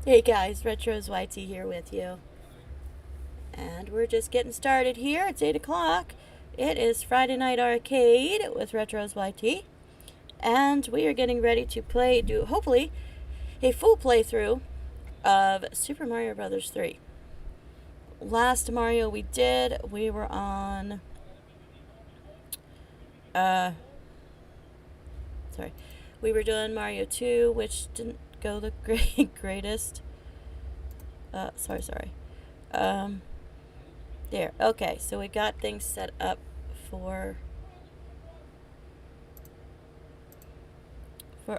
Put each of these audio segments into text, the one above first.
Hey guys, Retro's YT here with you. And we're just getting started here. It's 8 o'clock. It is Friday Night Arcade with Retro's YT. And we are getting ready to do hopefully a full playthrough of Super Mario Bros. 3. Last Mario we were on. Sorry. We were doing Mario 2, which didn't go the greatest. Sorry. There. Okay, so we got things set up for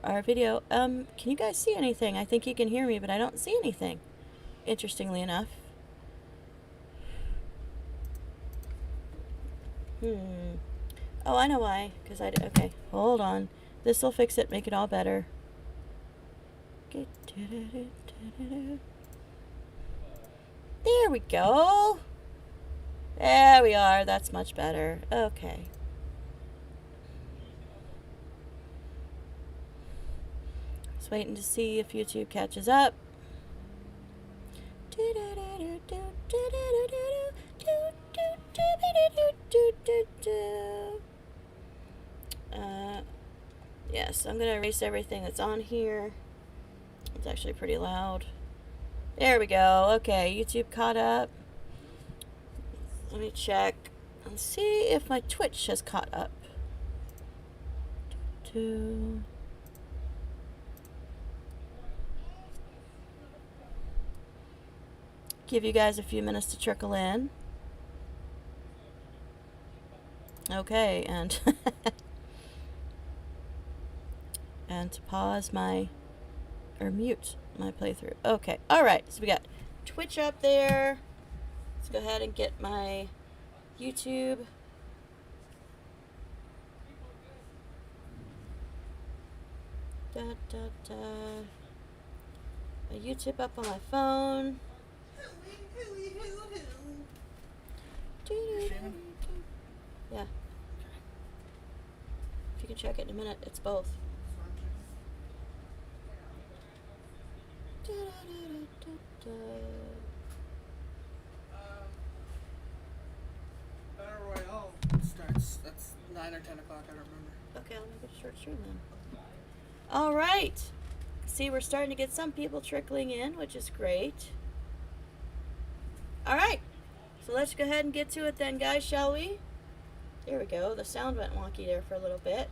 our video. Can you guys see anything? I think you can hear me, but I don't see anything. Interestingly enough. Oh, I know why. Okay, hold on. This will fix it, make it all better. There we go. There we are. That's much better. Okay. Just waiting to see if YouTube catches up. Yes, I'm going to erase everything that's on here. It's actually pretty loud. There we go. Okay, YouTube caught up. Let me check and see if my Twitch has caught up. Give you guys a few minutes to trickle in. Okay, and and to pause mute my playthrough. Okay, alright, so we got Twitch up there. Let's go ahead and get my YouTube. My YouTube up on my phone. Yeah. If you can check it in a minute, it's both. Battle Royale starts. That's 9 or 10 o'clock, I don't remember. Okay, I'll make it a short stream then. Alright. See, we're starting to get some people trickling in, which is great. Alright. So let's go ahead and get to it then, guys, shall we? There we go. The sound went wonky there for a little bit.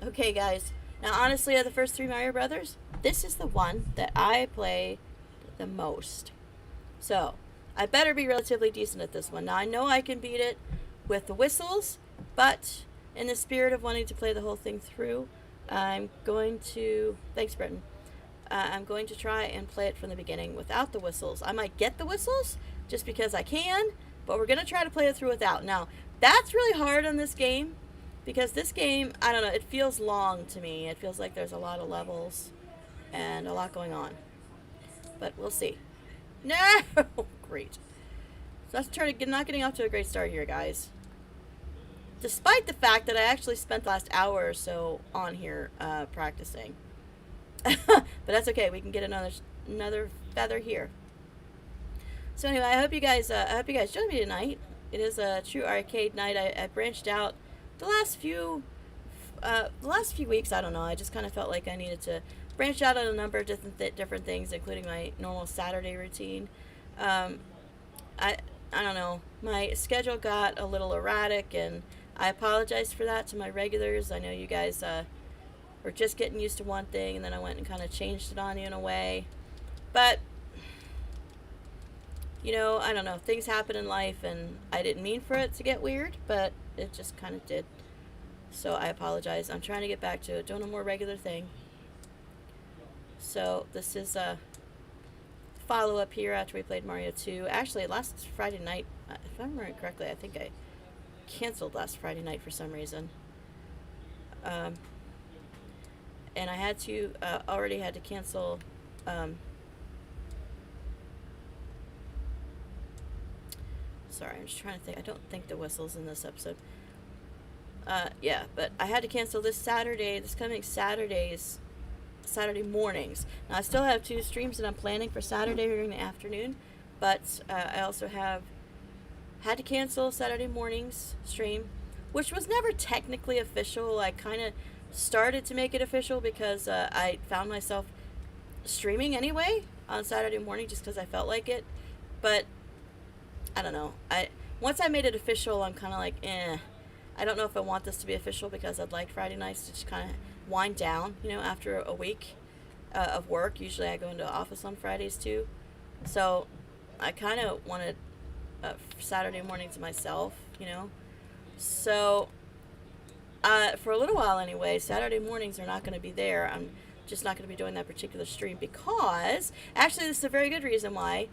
Okay, guys. Now, honestly, of the first 3 Mario Brothers, this is the one that I play the most. So, I better be relatively decent at this one. Now, I know I can beat it with the whistles, but in the spirit of wanting to play the whole thing through, I'm going to... Thanks, Britton. I'm going to try and play it from the beginning without the whistles. I might get the whistles just because I can, but we're going to try to play it through without. Now, that's really hard on this game because this game, I don't know, it feels long to me. It feels like there's a lot of levels and a lot going on. But we'll see. No! Great. So that's not getting off to a great start here, guys. Despite the fact that I actually spent the last hour or so on here practicing. But that's okay. We can get another feather here. So anyway, I hope you guys join me tonight. It is a true arcade night. I branched out the last few weeks. I don't know. I just kind of felt like I needed to branch out on a number of different things, including my normal Saturday routine. I don't know. My schedule got a little erratic, and I apologize for that to my regulars. I know you guys were just getting used to one thing, and then I went and kind of changed it on you in a way. But, you know, I don't know. Things happen in life, and I didn't mean for it to get weird, but it just kind of did. So I apologize. I'm trying to get back to doing a more regular thing. So this is a follow-up here after we played Mario 2. Actually, last Friday night, if I remember correctly, I think I canceled last Friday night for some reason. And I already had to cancel Sorry, I'm just trying to think. I don't think the whistle's in this episode. Yeah, but I had to cancel this coming Saturday mornings. Now, I still have 2 streams that I'm planning for Saturday during the afternoon, but I also had to cancel Saturday morning's stream, which was never technically official. I kind of started to make it official because I found myself streaming anyway on Saturday morning just because I felt like it. But I don't know. Once I made it official, I'm kind of like, I don't know if I want this to be official because I'd like Friday nights to just kind of wind down, after a week of work. Usually I go into the office on Fridays too. So I kind of wanted Saturday morning to myself, So for a little while anyway, Saturday mornings are not going to be there. I'm just not going to be doing that particular stream because, actually, this is a very good reason why.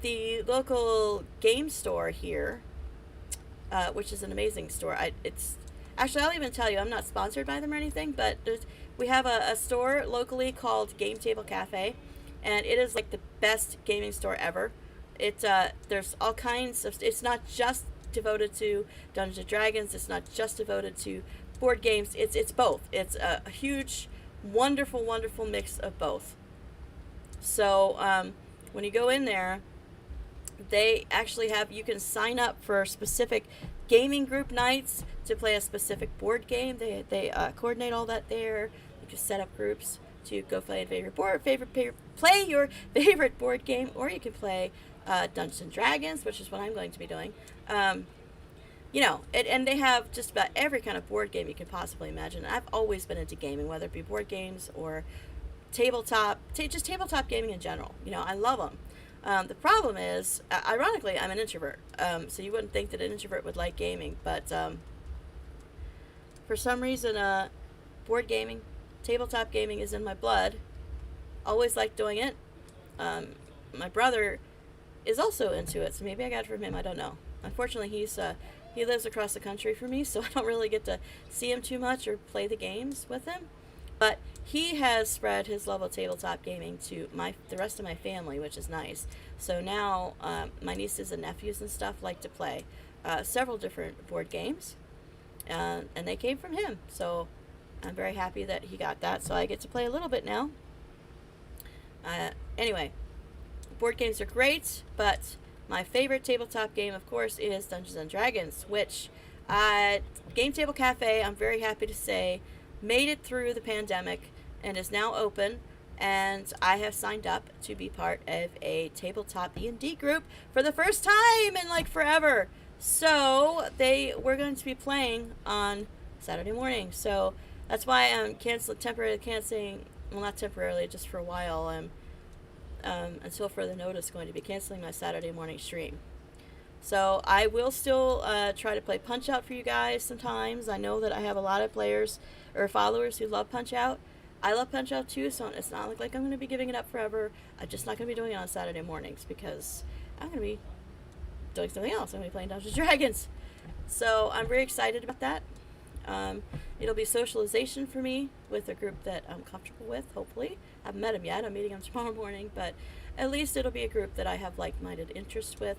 The local game store here, which is an amazing store. Actually, I'll even tell you, I'm not sponsored by them or anything, but we have a store locally called Game Table Cafe, and it is like the best gaming store ever. There's all kinds of. It's not just devoted to Dungeons and Dragons. It's not just devoted to board games. It's both. It's a huge, wonderful, wonderful mix of both. So when you go in there, they actually you can sign up for specific gaming group nights to play a specific board game. They coordinate all that there. You can set up groups to go play play your favorite board game, or you can play Dungeons and Dragons, which is what I'm going to be doing. And they have just about every kind of board game you can possibly imagine. I've always been into gaming, whether it be board games or tabletop gaming in general. I love them. The problem is, ironically, I'm an introvert, so you wouldn't think that an introvert would like gaming, but for some reason, board gaming, tabletop gaming is in my blood. Always liked doing it. My brother is also into it, so maybe I got it from him, I don't know. Unfortunately, he lives across the country from me, so I don't really get to see him too much or play the games with him. But he has spread his love of tabletop gaming to the rest of my family, which is nice. So now my nieces and nephews and stuff like to play several different board games, and they came from him. So I'm very happy that he got that, so I get to play a little bit now. Anyway, board games are great, but my favorite tabletop game, of course, is Dungeons and Dragons, which Game Table Cafe, I'm very happy to say, made it through the pandemic and is now open, and I have signed up to be part of a tabletop D&D group for the first time in like forever. So we're going to be playing on Saturday morning, so that's why I'm temporarily canceling, well, not temporarily, just for a while. I'm until further notice going to be canceling my Saturday morning stream. So I will still try to play Punch-Out for you guys sometimes. I know that I have a lot of players or followers who love Punch-Out. I love Punch-Out too, so it's not like I'm going to be giving it up forever. I'm just not going to be doing it on Saturday mornings because I'm going to be doing something else. I'm going to be playing Dungeons & Dragons. So I'm very excited about that. It'll be socialization for me with a group that I'm comfortable with, hopefully. I haven't met them yet. I'm meeting them tomorrow morning, but at least it'll be a group that I have like-minded interests with.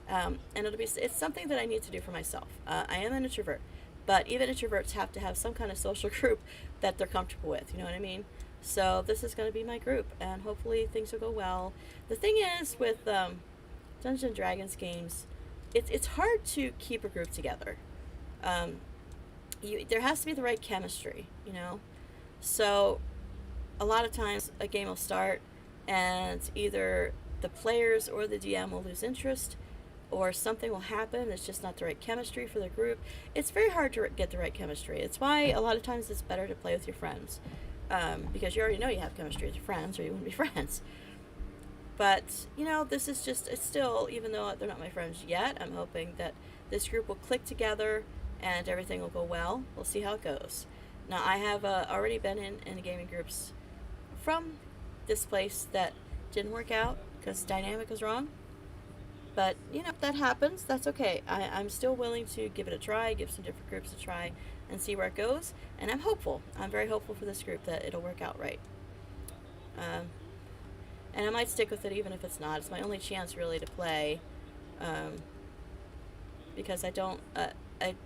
And it's something that I need to do for myself. I am an introvert, but even introverts have to have some kind of social group that they're comfortable with, you know what I mean? So this is going to be my group, and hopefully things will go well. The thing is with Dungeons & Dragons games, it's hard to keep a group together. There has to be the right chemistry, So a lot of times a game will start and either the players or the DM will lose interest, or something will happen. It's just not the right chemistry for the group. It's very hard to get the right chemistry. It's why a lot of times it's better to play with your friends, because you already know you have chemistry with your friends, or you wouldn't be friends. But this is it's still, even though they're not my friends yet, I'm hoping that this group will click together and everything will go well. We'll see how it goes. Now, I have already been in gaming groups from this place that didn't work out because the dynamic was wrong. But, if that happens, that's okay. I'm still willing to give it a try, give some different groups a try, and see where it goes. And I'm hopeful. I'm very hopeful for this group that it'll work out right. And I might stick with it even if it's not. It's my only chance really to play, um, because I don't.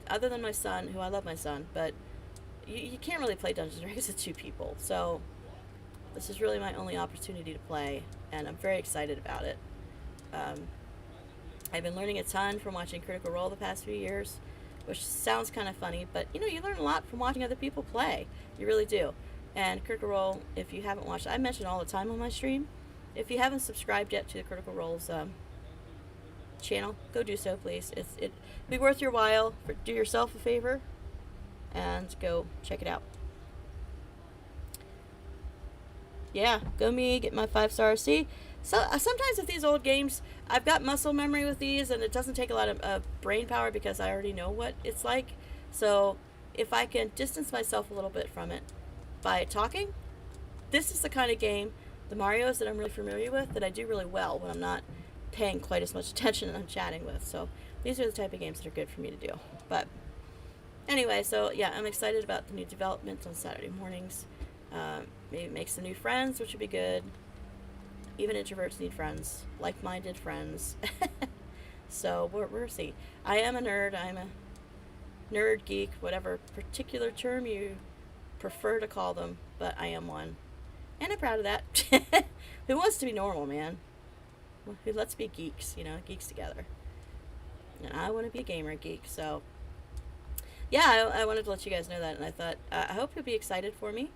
Other than my son, who I love my son, but you can't really play Dungeons and Dragons with two people. So this is really my only opportunity to play, and I'm very excited about it. Um, I've been learning a ton from watching Critical Role the past few years, which sounds kind of funny, but you learn a lot from watching other people play. You really do. And Critical Role, if you haven't watched, I mention all the time on my stream. If you haven't subscribed yet to the Critical Role's channel, go do so, please. It'd be worth your while. Do yourself a favor and go check it out. Yeah, go me, get my 5-star. See, so sometimes with these old games, I've got muscle memory with these, and it doesn't take a lot of brain power because I already know what it's like. So if I can distance myself a little bit from it by talking, this is the kind of game, the Marios that I'm really familiar with, that I do really well when I'm not paying quite as much attention and I'm chatting with. So these are the type of games that are good for me to do. But anyway, so yeah, I'm excited about the new developments on Saturday mornings. Maybe make some new friends, which would be good. Even introverts need friends, like-minded friends. So we'll see. I am a nerd. I'm a nerd, geek, whatever particular term you prefer to call them, but I am one. And I'm proud of that. Who wants to be normal, man? Who lets be geeks, geeks together. And I want to be a gamer geek, so yeah, I wanted to let you guys know that, and I thought, I hope you'll be excited for me.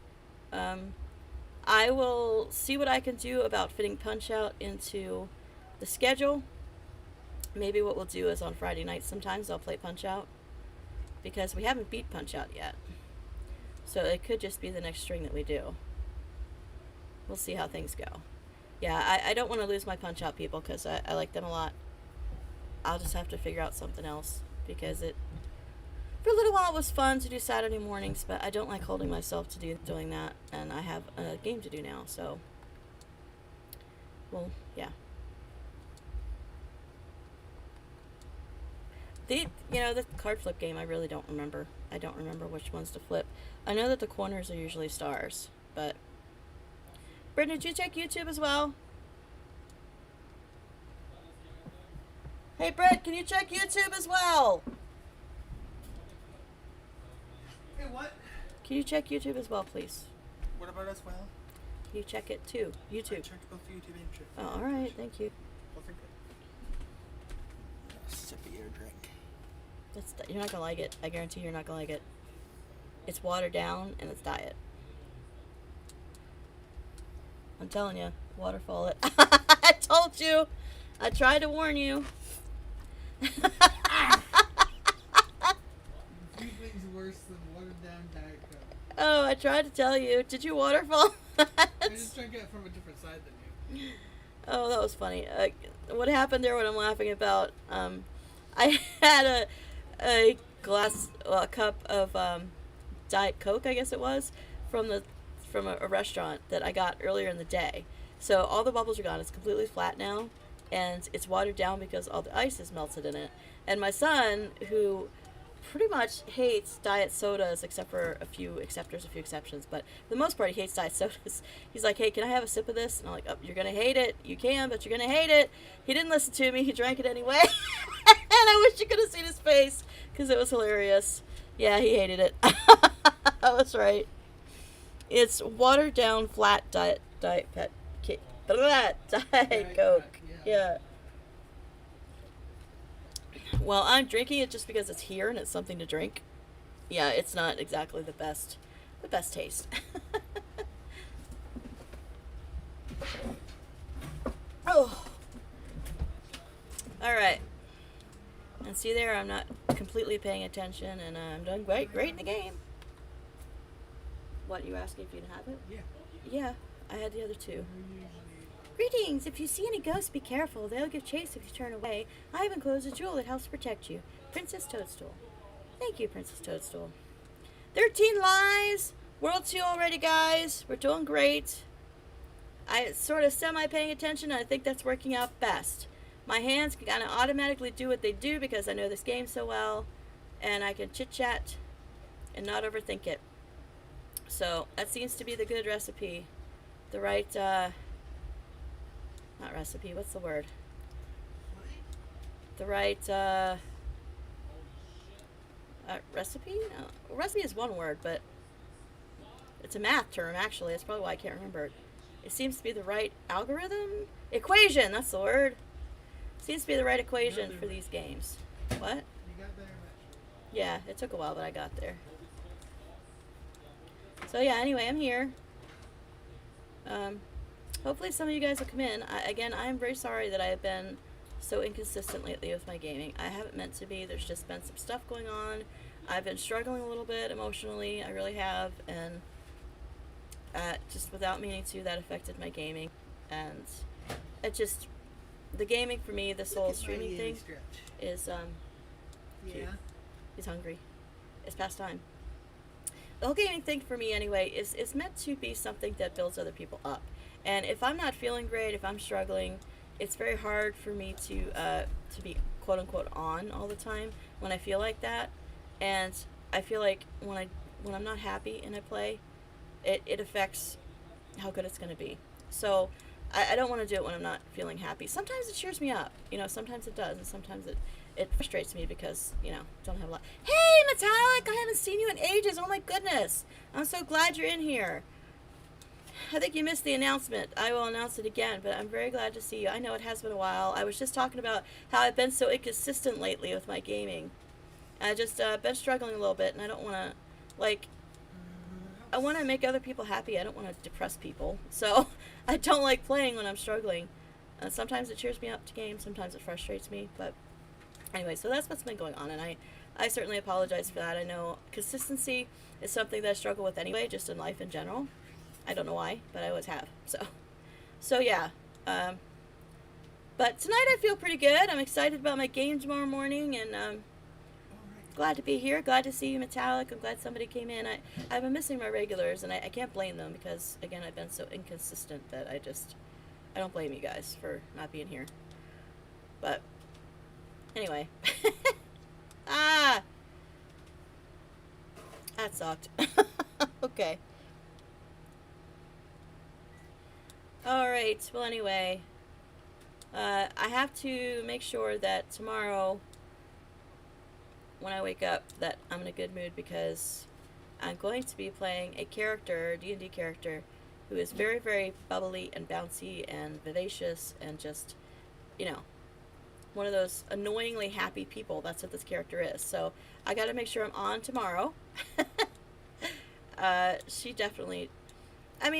I will see what I can do about fitting Punch-Out into the schedule. Maybe what we'll do is on Friday nights sometimes I'll play Punch-Out, because we haven't beat Punch-Out yet. So it could just be the next string that we do. We'll see how things go. Yeah, I don't want to lose my Punch-Out people, because I like them a lot. I'll just have to figure out something else, because for a little while it was fun to do Saturday mornings, but I don't like holding myself to doing that, and I have a game to do now, so, well, yeah. The card flip game, I really don't remember. I don't remember which ones to flip. I know that the corners are usually stars, but Brittany, did you check YouTube as well? Hey, Britt, can you check YouTube as well? Hey, what? Can you check YouTube as well, please? What about as well? Can you check it too? I YouTube. checked both YouTube and YouTube. Oh, all right, thank you. Both are good. Sip of your drink. You're not gonna like it. I guarantee you're not gonna like it. It's watered down and it's diet. I'm telling you, waterfall it. I told you. I tried to warn you. Few things worse than watered down Diet Coke. Oh, I tried to tell you. Did you waterfall? I just drank it from a different side than you. Oh, that was funny. What happened there? What I'm laughing about? I had a cup of Diet Coke, I guess it was, from a restaurant that I got earlier in the day. So all the bubbles are gone. It's completely flat now, and it's watered down because all the ice is melted in it. And my son, who pretty much hates diet sodas, except for a few exceptions, but for the most part he hates diet sodas. He's like, hey, can I have a sip of this? And I'm like, oh, you're gonna hate it. You can, but you're gonna hate it. He didn't listen to me. He drank it anyway. And I wish you could have seen his face, because it was hilarious. Yeah, he hated it. That's right. It's watered down flat diet Coke. Yeah. Well, I'm drinking it just because it's here and it's something to drink. Yeah, it's not exactly the best taste. Oh. All right. And see there, I'm not completely paying attention, and I'm doing great in the game. What, you asking if you didn't have it? Yeah. Yeah, I had the other two. Greetings! If you see any ghosts, be careful. They'll give chase if you turn away. I have enclosed a jewel that helps protect you. Princess Toadstool. Thank you, Princess Toadstool. 13 lives! World 2 already, guys. We're doing great. I sort of semi-paying attention, and I think that's working out best. My hands can kind of automatically do what they do because I know this game so well, and I can chit-chat and not overthink it. So that seems to be the good recipe the right, not recipe, what's the word? The right, recipe? No, recipe is one word, but it's a math term, actually. That's probably why I can't remember it. It seems to be the right algorithm? Equation, that's the word. Seems to be the right equation for these games. What? You got there eventually. Yeah, it took a while, but I got there. So yeah, anyway, I'm here. Hopefully some of you guys will come in. Again, I'm very sorry that I have been so inconsistent lately with my gaming. I haven't meant to be. There's just been some stuff going on. I've been struggling a little bit emotionally. I really have. And just without meaning to, that affected my gaming. And it just, the gaming for me, this whole streaming thing is, Yeah. he's hungry. It's past time. The whole gaming thing for me anyway is meant to be something that builds other people up. And if I'm not feeling great, if I'm struggling, it's very hard for me to be quote unquote on all the time when I feel like that. And I feel like when I'm not happy and I play, it affects how good it's gonna be. So I don't want to do it when I'm not feeling happy. Sometimes it cheers me up, sometimes it does, and sometimes it frustrates me because, don't have a lot. Hey, Metallic, I haven't seen you in ages. Oh my goodness. I'm so glad you're in here. I think you missed the announcement. I will announce it again, but I'm very glad to see you. I know it has been a while. I was just talking about how I've been so inconsistent lately with my gaming. I just been struggling a little bit, and I don't want to, I want to make other people happy. I don't want to depress people. So I don't like playing when I'm struggling. Sometimes it cheers me up to game. Sometimes it frustrates me. But anyway, so that's what's been going on, and I certainly apologize for that. I know consistency is something that I struggle with anyway, just in life in general. I don't know why, but I always have. So yeah. But tonight I feel pretty good. I'm excited about my game tomorrow morning, and glad to be here. Glad to see you, Metallic. I'm glad somebody came in. I've been missing my regulars, and I can't blame them because, again, I've been so inconsistent that I don't blame you guys for not being here. But anyway. That sucked. Okay. Alright, well anyway, I have to make sure that tomorrow, when I wake up, that I'm in a good mood because I'm going to be playing a character, D&D character, who is very, very bubbly and bouncy and vivacious and just, one of those annoyingly happy people. That's what this character is. So I gotta make sure I'm on tomorrow. She definitely,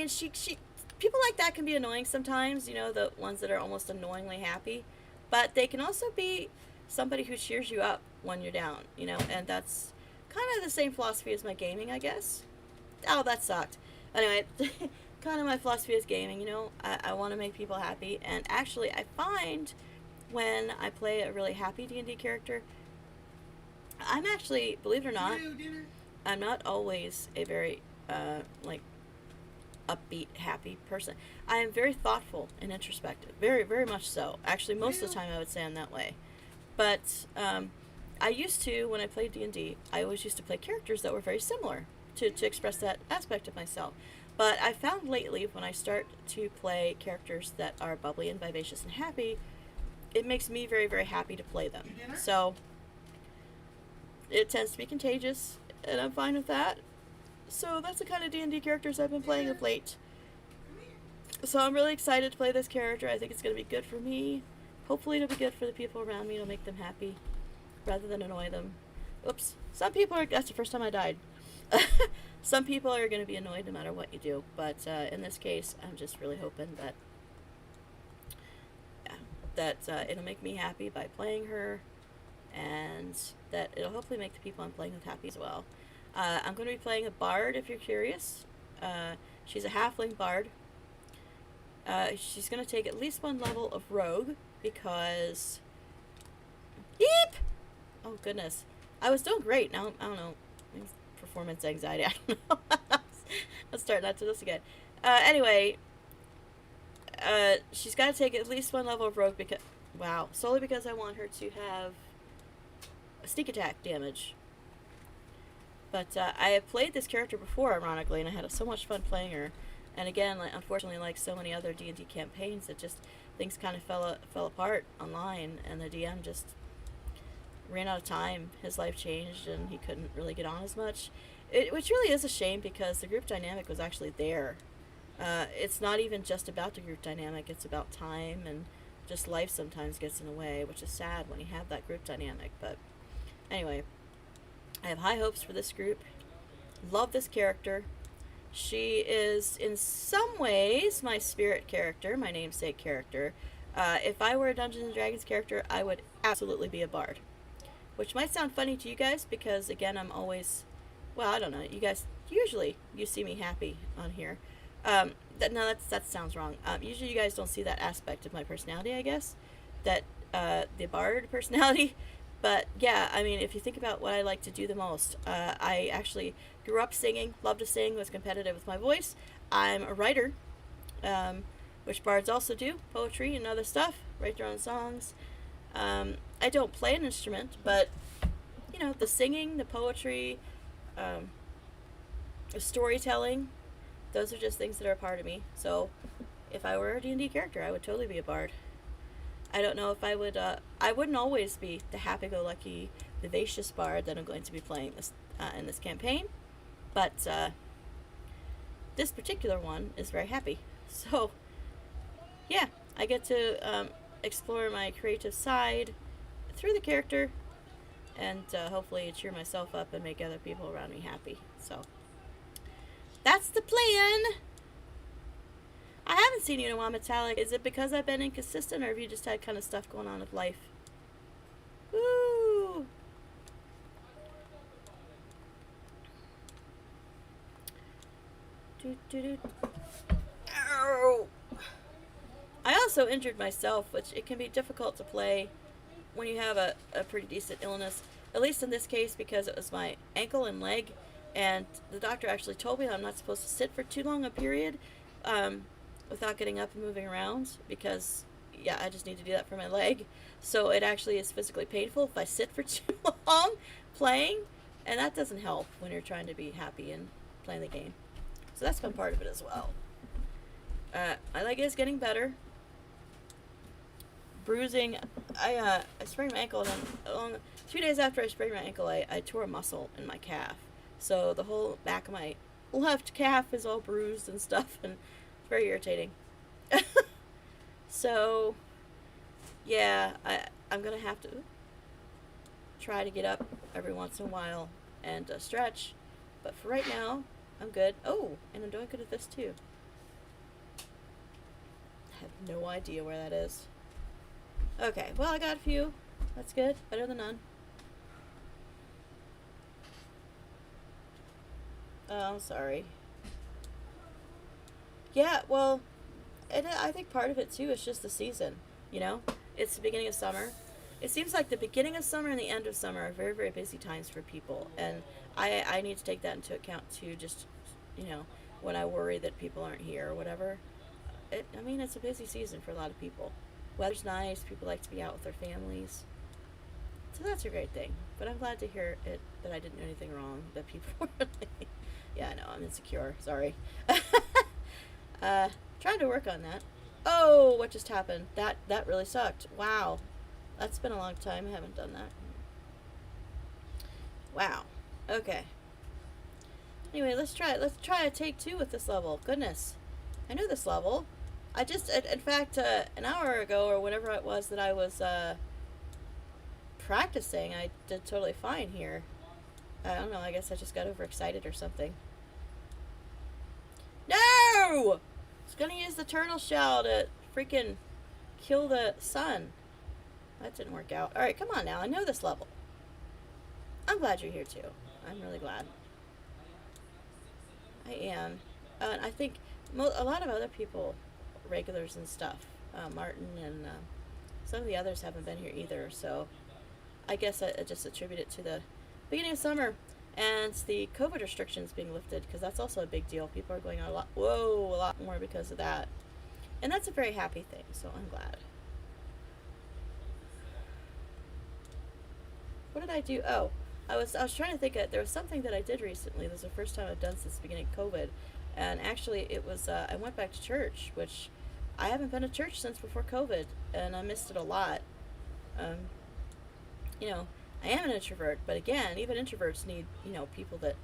she people like that can be annoying sometimes, the ones that are almost annoyingly happy, but they can also be somebody who cheers you up when you're down, and that's kind of the same philosophy as my gaming, I guess. Oh, that sucked. Anyway, kind of my philosophy is gaming, I want to make people happy, and actually I find when I play a really happy D&D character, I'm actually, believe it or not, I'm not always a very, upbeat, happy person. I am very thoughtful and introspective. Very, very much so. Actually, most of the time I would say I'm that way. But I used to, when I played D&D, I always used to play characters that were very similar to express that aspect of myself. But I found lately, when I start to play characters that are bubbly and vivacious and happy, it makes me very, very happy to play them. So it tends to be contagious, and I'm fine with that. So that's the kind of D&D characters I've been playing of late. So I'm really excited to play this character. I think it's going to be good for me. Hopefully it'll be good for the people around me. It'll make them happy rather than annoy them. Oops. Some people are... That's the first time I died. Some people are going to be annoyed no matter what you do. But in this case, I'm just really hoping that it'll make me happy by playing her. And that it'll hopefully make the people I'm playing with happy as well. I'm going to be playing a bard, if you're curious. She's a halfling bard. She's going to take at least one level of rogue, because... Yeep! Oh, goodness. I was doing great. Now, I don't know. Performance anxiety. I don't know. Let's start not to this again. Anyway, she's got to take at least one level of rogue, because... Wow. Solely because I want her to have a sneak attack damage. But I have played this character before, ironically, and I had so much fun playing her. And again, like, unfortunately, like so many other D&D campaigns, it just things kind of fell apart online, and the DM just ran out of time. His life changed, and he couldn't really get on as much. Which really is a shame because the group dynamic was actually there. It's not even just about the group dynamic; it's about time, and just life sometimes gets in the way, which is sad when you have that group dynamic. But anyway, I have high hopes for this group. Love this character. She is, in some ways, my spirit character, my namesake character. If I were a Dungeons and Dragons character, I would absolutely be a bard. Which might sound funny to you guys because, again, I'm always, well, I don't know. You guys, usually, you see me happy on here. That sounds wrong. Usually you guys don't see that aspect of my personality, I guess. That, the bard personality. But, yeah, I mean, if you think about what I like to do the most, I actually grew up singing, loved to sing, was competitive with my voice. I'm a writer, which bards also do, poetry and other stuff, write their own songs. I don't play an instrument, but, you know, the singing, the poetry, the storytelling, those are just things that are a part of me. So, if I were a D&D character, I would totally be a bard. I don't know if I would, I wouldn't always be the happy-go-lucky, vivacious bard that I'm going to be playing this, in this campaign, but, this particular one is very happy. So, yeah, I get to, explore my creative side through the character, and, hopefully cheer myself up and make other people around me happy. So, that's the plan! I haven't seen you in a while, Metallic. Is it because I've been inconsistent, or have you just had kind of stuff going on with life? Woo! Ow! I also injured myself, which it can be difficult to play when you have a pretty decent illness. At least in this case, because it was my ankle and leg, and the doctor actually told me that I'm not supposed to sit for too long a period, without getting up and moving around, because, yeah, I just need to do that for my leg. So it actually is physically painful if I sit for too long playing, and that doesn't help when you're trying to be happy and playing the game. So that's been part of it as well. My leg is getting better. Bruising, I sprained my ankle, and then 2 days after I sprained my ankle, I tore a muscle in my calf. So the whole back of my left calf is all bruised and stuff, and very irritating. So, yeah, I'm gonna have to try to get up every once in a while and stretch, but for right now, I'm good. Oh, and I'm doing good at this too. I have no idea where that is. Okay, well, I got a few. That's good. Better than none. Oh, I'm sorry. Yeah, well, I think part of it too is just the season, you know? It's the beginning of summer. It seems like the beginning of summer and the end of summer are very, very busy times for people, and I need to take that into account too, just, you know, when I worry that people aren't here or whatever. I mean, it's a busy season for a lot of people. Weather's nice, people like to be out with their families. So that's a great thing. But I'm glad to hear that I didn't do anything wrong, that people were like, yeah, I know, I'm insecure, sorry. Trying to work on that. Oh, what just happened? That really sucked. Wow. That's been a long time. I haven't done that. Wow. Okay. Anyway, let's try a take 2 with this level. Goodness. I knew this level. I just, in fact, an hour ago or whatever it was that I was, practicing, I did totally fine here. I don't know, I guess I just got overexcited or something. No! I was gonna use the turtle shell to freaking kill the sun. That didn't work out. Alright, come on now. I know this level. I'm glad you're here too. I'm really glad. I am. And I think a lot of other people, regulars and stuff, Martin and some of the others haven't been here either, so I guess I just attribute it to the beginning of summer and the COVID restrictions being lifted, because that's also a big deal. People are going out a lot more because of that. And that's a very happy thing, so I'm glad. What did I do? Oh, I was trying to think there was something that I did recently. This was the first time I've done since the beginning of COVID. And actually, it was I went back to church, which I haven't been to church since before COVID, and I missed it a lot. Um, you know, I am an introvert, but again, even introverts need, people that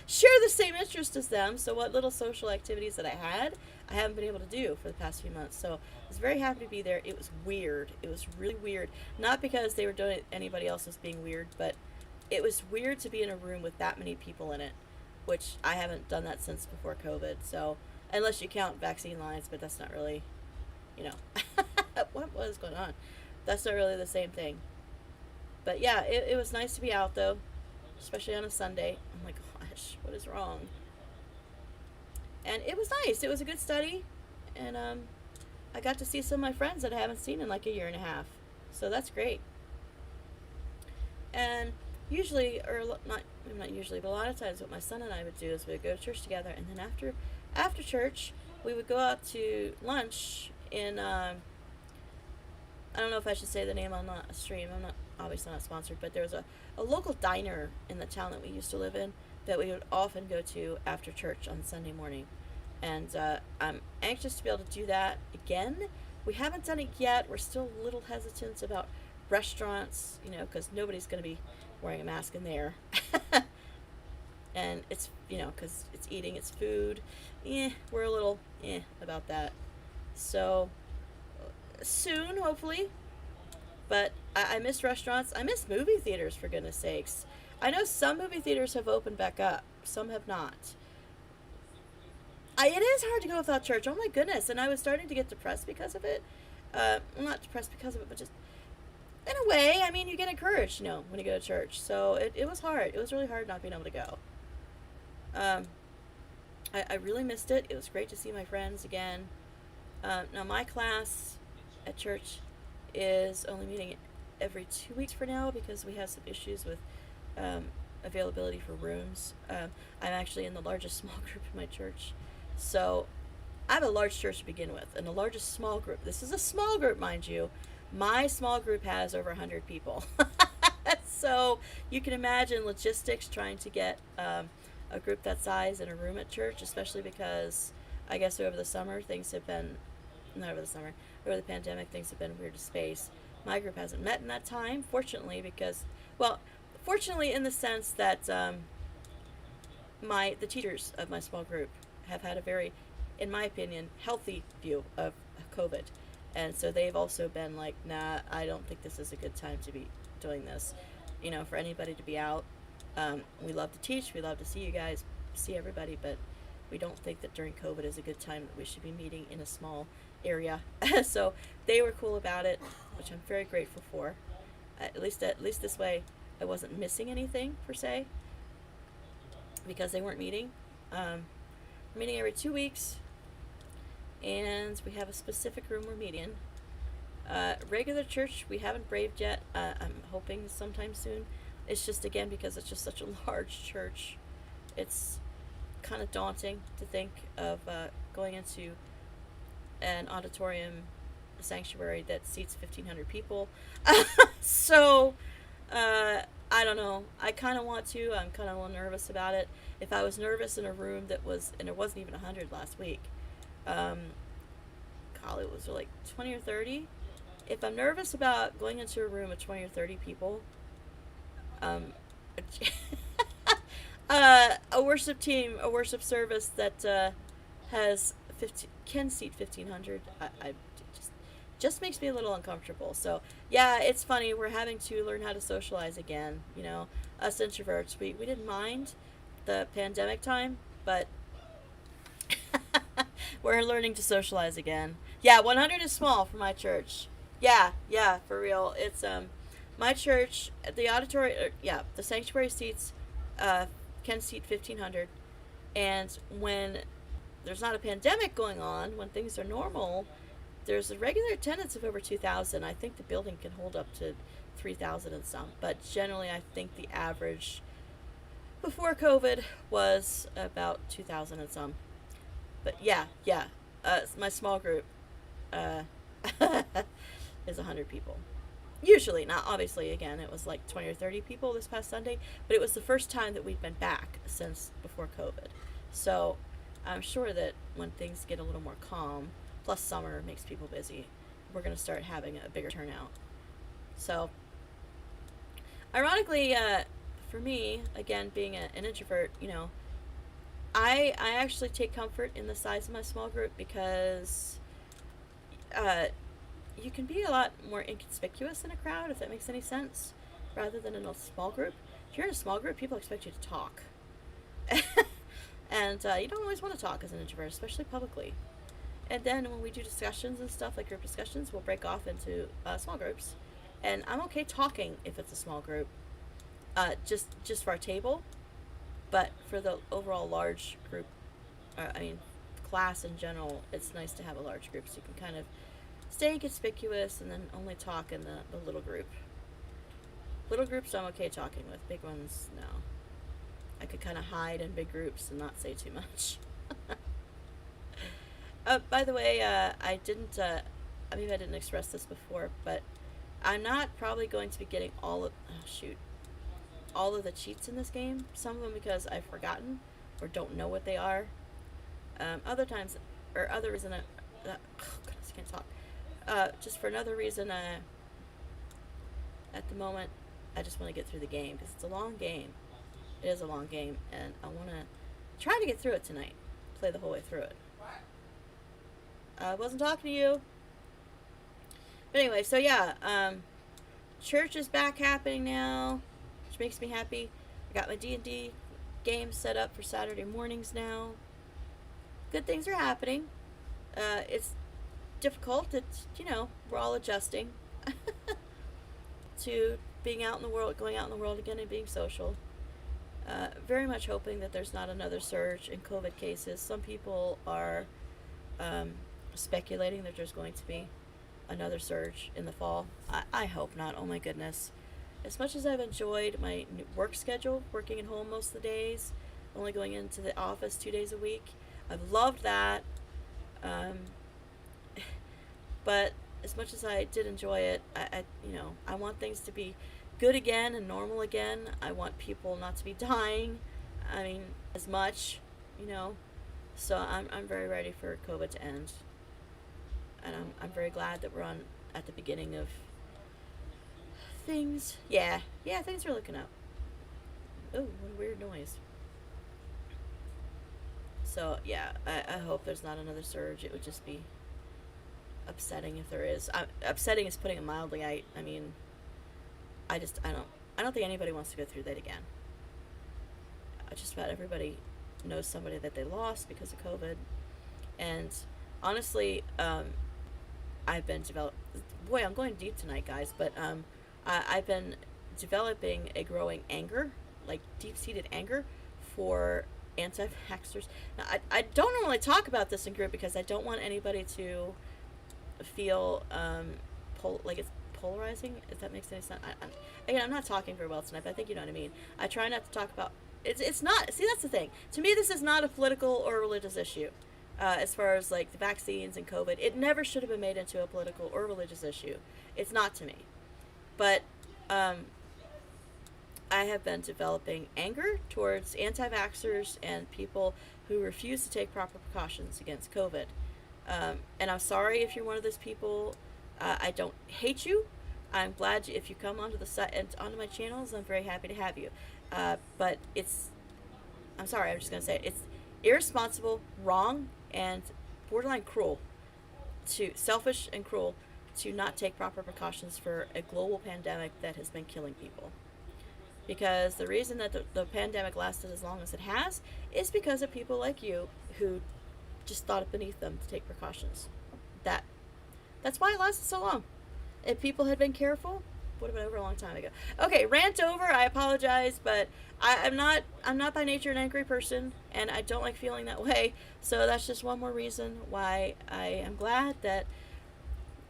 share the same interest as them. So what little social activities that I had, I haven't been able to do for the past few months. So I was very happy to be there. It was weird. It was really weird. Not because they were doing it, anybody else was being weird, but it was weird to be in a room with that many people in it, which I haven't done that since before COVID. So unless you count vaccine lines, but that's not really, you know, what was going on? That's not really the same thing. But yeah, it was nice to be out though, especially on a Sunday. I'm like, gosh, what is wrong? And it was nice. It was a good study, and I got to see some of my friends that I haven't seen in like a year and a half. So that's great. And usually, or not usually, but a lot of times, what my son and I would do is we would go to church together, and then after church, we would go out to lunch in. I don't know if I should say the name on the stream. I'm not obviously not sponsored, but there was a local diner in the town that we used to live in that we would often go to after church on Sunday morning. And I'm anxious to be able to do that again. We haven't done it yet. We're still a little hesitant about restaurants, because nobody's going to be wearing a mask in there. And it's, because it's eating, it's food. We're a little about that. So soon, hopefully. But I miss restaurants. I miss movie theaters, for goodness sakes. I know some movie theaters have opened back up. Some have not. It is hard to go without church. Oh my goodness. And I was starting to get depressed because of it. Well, not depressed because of it, but just in a way. I mean, you get encouraged, when you go to church. So it was hard. It was really hard not being able to go. I really missed it. It was great to see my friends again. Now, my class at church is only meeting every 2 weeks for now because we have some issues with availability for rooms. I'm actually in the largest small group in my church. So I have a large church to begin with, and the largest small group. This is a small group, mind you. My small group has over 100 people. So you can imagine logistics trying to get a group that size in a room at church, especially because I guess over the summer things have been, not over the summer, over the pandemic things have been weird to space. My group hasn't met in that time, fortunately, because, well, fortunately in the sense that the teachers of my small group have had a very, in my opinion, healthy view of COVID. And so they've also been like, nah, I don't think this is a good time to be doing this. For anybody to be out. We love to teach. We love to see you guys, see everybody, but we don't think that during COVID is a good time that we should be meeting in a small area. So they were cool about it, which I'm very grateful for. At least this way, I wasn't missing anything per se because they weren't meeting. We're meeting every 2 weeks, and we have a specific room we're meeting. Regular church we haven't braved yet. I'm hoping sometime soon. It's just, again, because it's just such a large church, it's kind of daunting to think of going into an auditorium, a sanctuary that seats 1,500 people. So I don't know. I kind of want to. I'm kind of a little nervous about it. If I was nervous in a room that was, and there wasn't even 100 last week, it was like 20 or 30. If I'm nervous about going into a room of 20 or 30 people, a worship team, a worship service that has can seat 1,500, I just makes me a little uncomfortable. So yeah, it's funny. We're having to learn how to socialize again. Us introverts, we didn't mind the pandemic time, but we're learning to socialize again. Yeah, 100 is small for my church. Yeah, for real. It's my church, the auditorium, the sanctuary seats can seat 1,500, and when there's not a pandemic going on, when things are normal, there's a regular attendance of over 2,000. I think the building can hold up to 3,000 and some, but generally I think the average before COVID was about 2,000 and some. But yeah, my small group is 100 people. Usually, not obviously, again, it was like 20 or 30 people this past Sunday, but it was the first time that we'd been back since before COVID. So I'm sure that when things get a little more calm, plus summer makes people busy, we're going to start having a bigger turnout. So, ironically, for me, again, being an introvert, I actually take comfort in the size of my small group because uh, you can be a lot more inconspicuous in a crowd, if that makes any sense, rather than in a small group. If you're in a small group, people expect you to talk. And you don't always want to talk as an introvert, especially publicly. And then when we do discussions and stuff, like group discussions, we'll break off into small groups. And I'm okay talking if it's a small group, just for our table. But for the overall large group, class in general, it's nice to have a large group so you can kind of stay inconspicuous and then only talk in the little group. Little groups I'm okay talking with. Big ones, no. I could kind of hide in big groups and not say too much. By the way, I didn't, maybe I didn't express this before, but I'm not probably going to be getting all of the cheats in this game. Some of them because I've forgotten or don't know what they are. Other times, or other reason, goodness, I can't talk. Just for another reason, at the moment, I just want to get through the game because it's a long game. It is a long game, and I want to try to get through it tonight. Play the whole way through it. I wasn't talking to you. But anyway, so yeah, church is back happening now, which makes me happy. I got my D&D game set up for Saturday mornings now. Good things are happening. It's difficult. It's, we're all adjusting to being out in the world, going out in the world again and being social. Very much hoping that there's not another surge in COVID cases. Some people are speculating that there's going to be another surge in the fall. I hope not. Oh my goodness. As much as I've enjoyed my work schedule, working at home most of the days, only going into the office 2 days a week, I've loved that. But as much as I did enjoy it, I want things to be good again and normal again. I want people not to be dying, as much, So I'm very ready for COVID to end. And I'm very glad that we're at the beginning of things. Yeah, things are looking up. Oh, what a weird noise. So, yeah, I hope there's not another surge. It would just be upsetting if there is. Upsetting is putting it mildly. I don't think anybody wants to go through that again. Just about everybody knows somebody that they lost because of COVID. And honestly, I've been boy, I'm going deep tonight, guys, but I've been developing a growing anger, like deep-seated anger for anti-vaxxers. Now, I don't normally talk about this in group because I don't want anybody to feel like it's polarizing, if that makes any sense. I'm not talking very well tonight, but I think you know what I mean. I try not to talk about it's not, see, that's the thing. To me, this is not a political or religious issue. As far as like the vaccines and COVID, it never should have been made into a political or religious issue. It's not to me. But I have been developing anger towards anti-vaxxers and people who refuse to take proper precautions against COVID. And I'm sorry if you're one of those people. I don't hate you. I'm glad if you come onto the site and onto my channels. I'm very happy to have you. But I'm sorry, I'm just going to say it. It's irresponsible, wrong, and borderline cruel, selfish and cruel to not take proper precautions for a global pandemic that has been killing people. Because the reason that the pandemic lasted as long as it has is because of people like you who just thought it beneath them to take precautions. That's why it lasted so long. If people had been careful, it would have been over a long time ago. Okay, rant over. I apologize, but I'm not by nature an angry person, and I don't like feeling that way. So that's just one more reason why I am glad that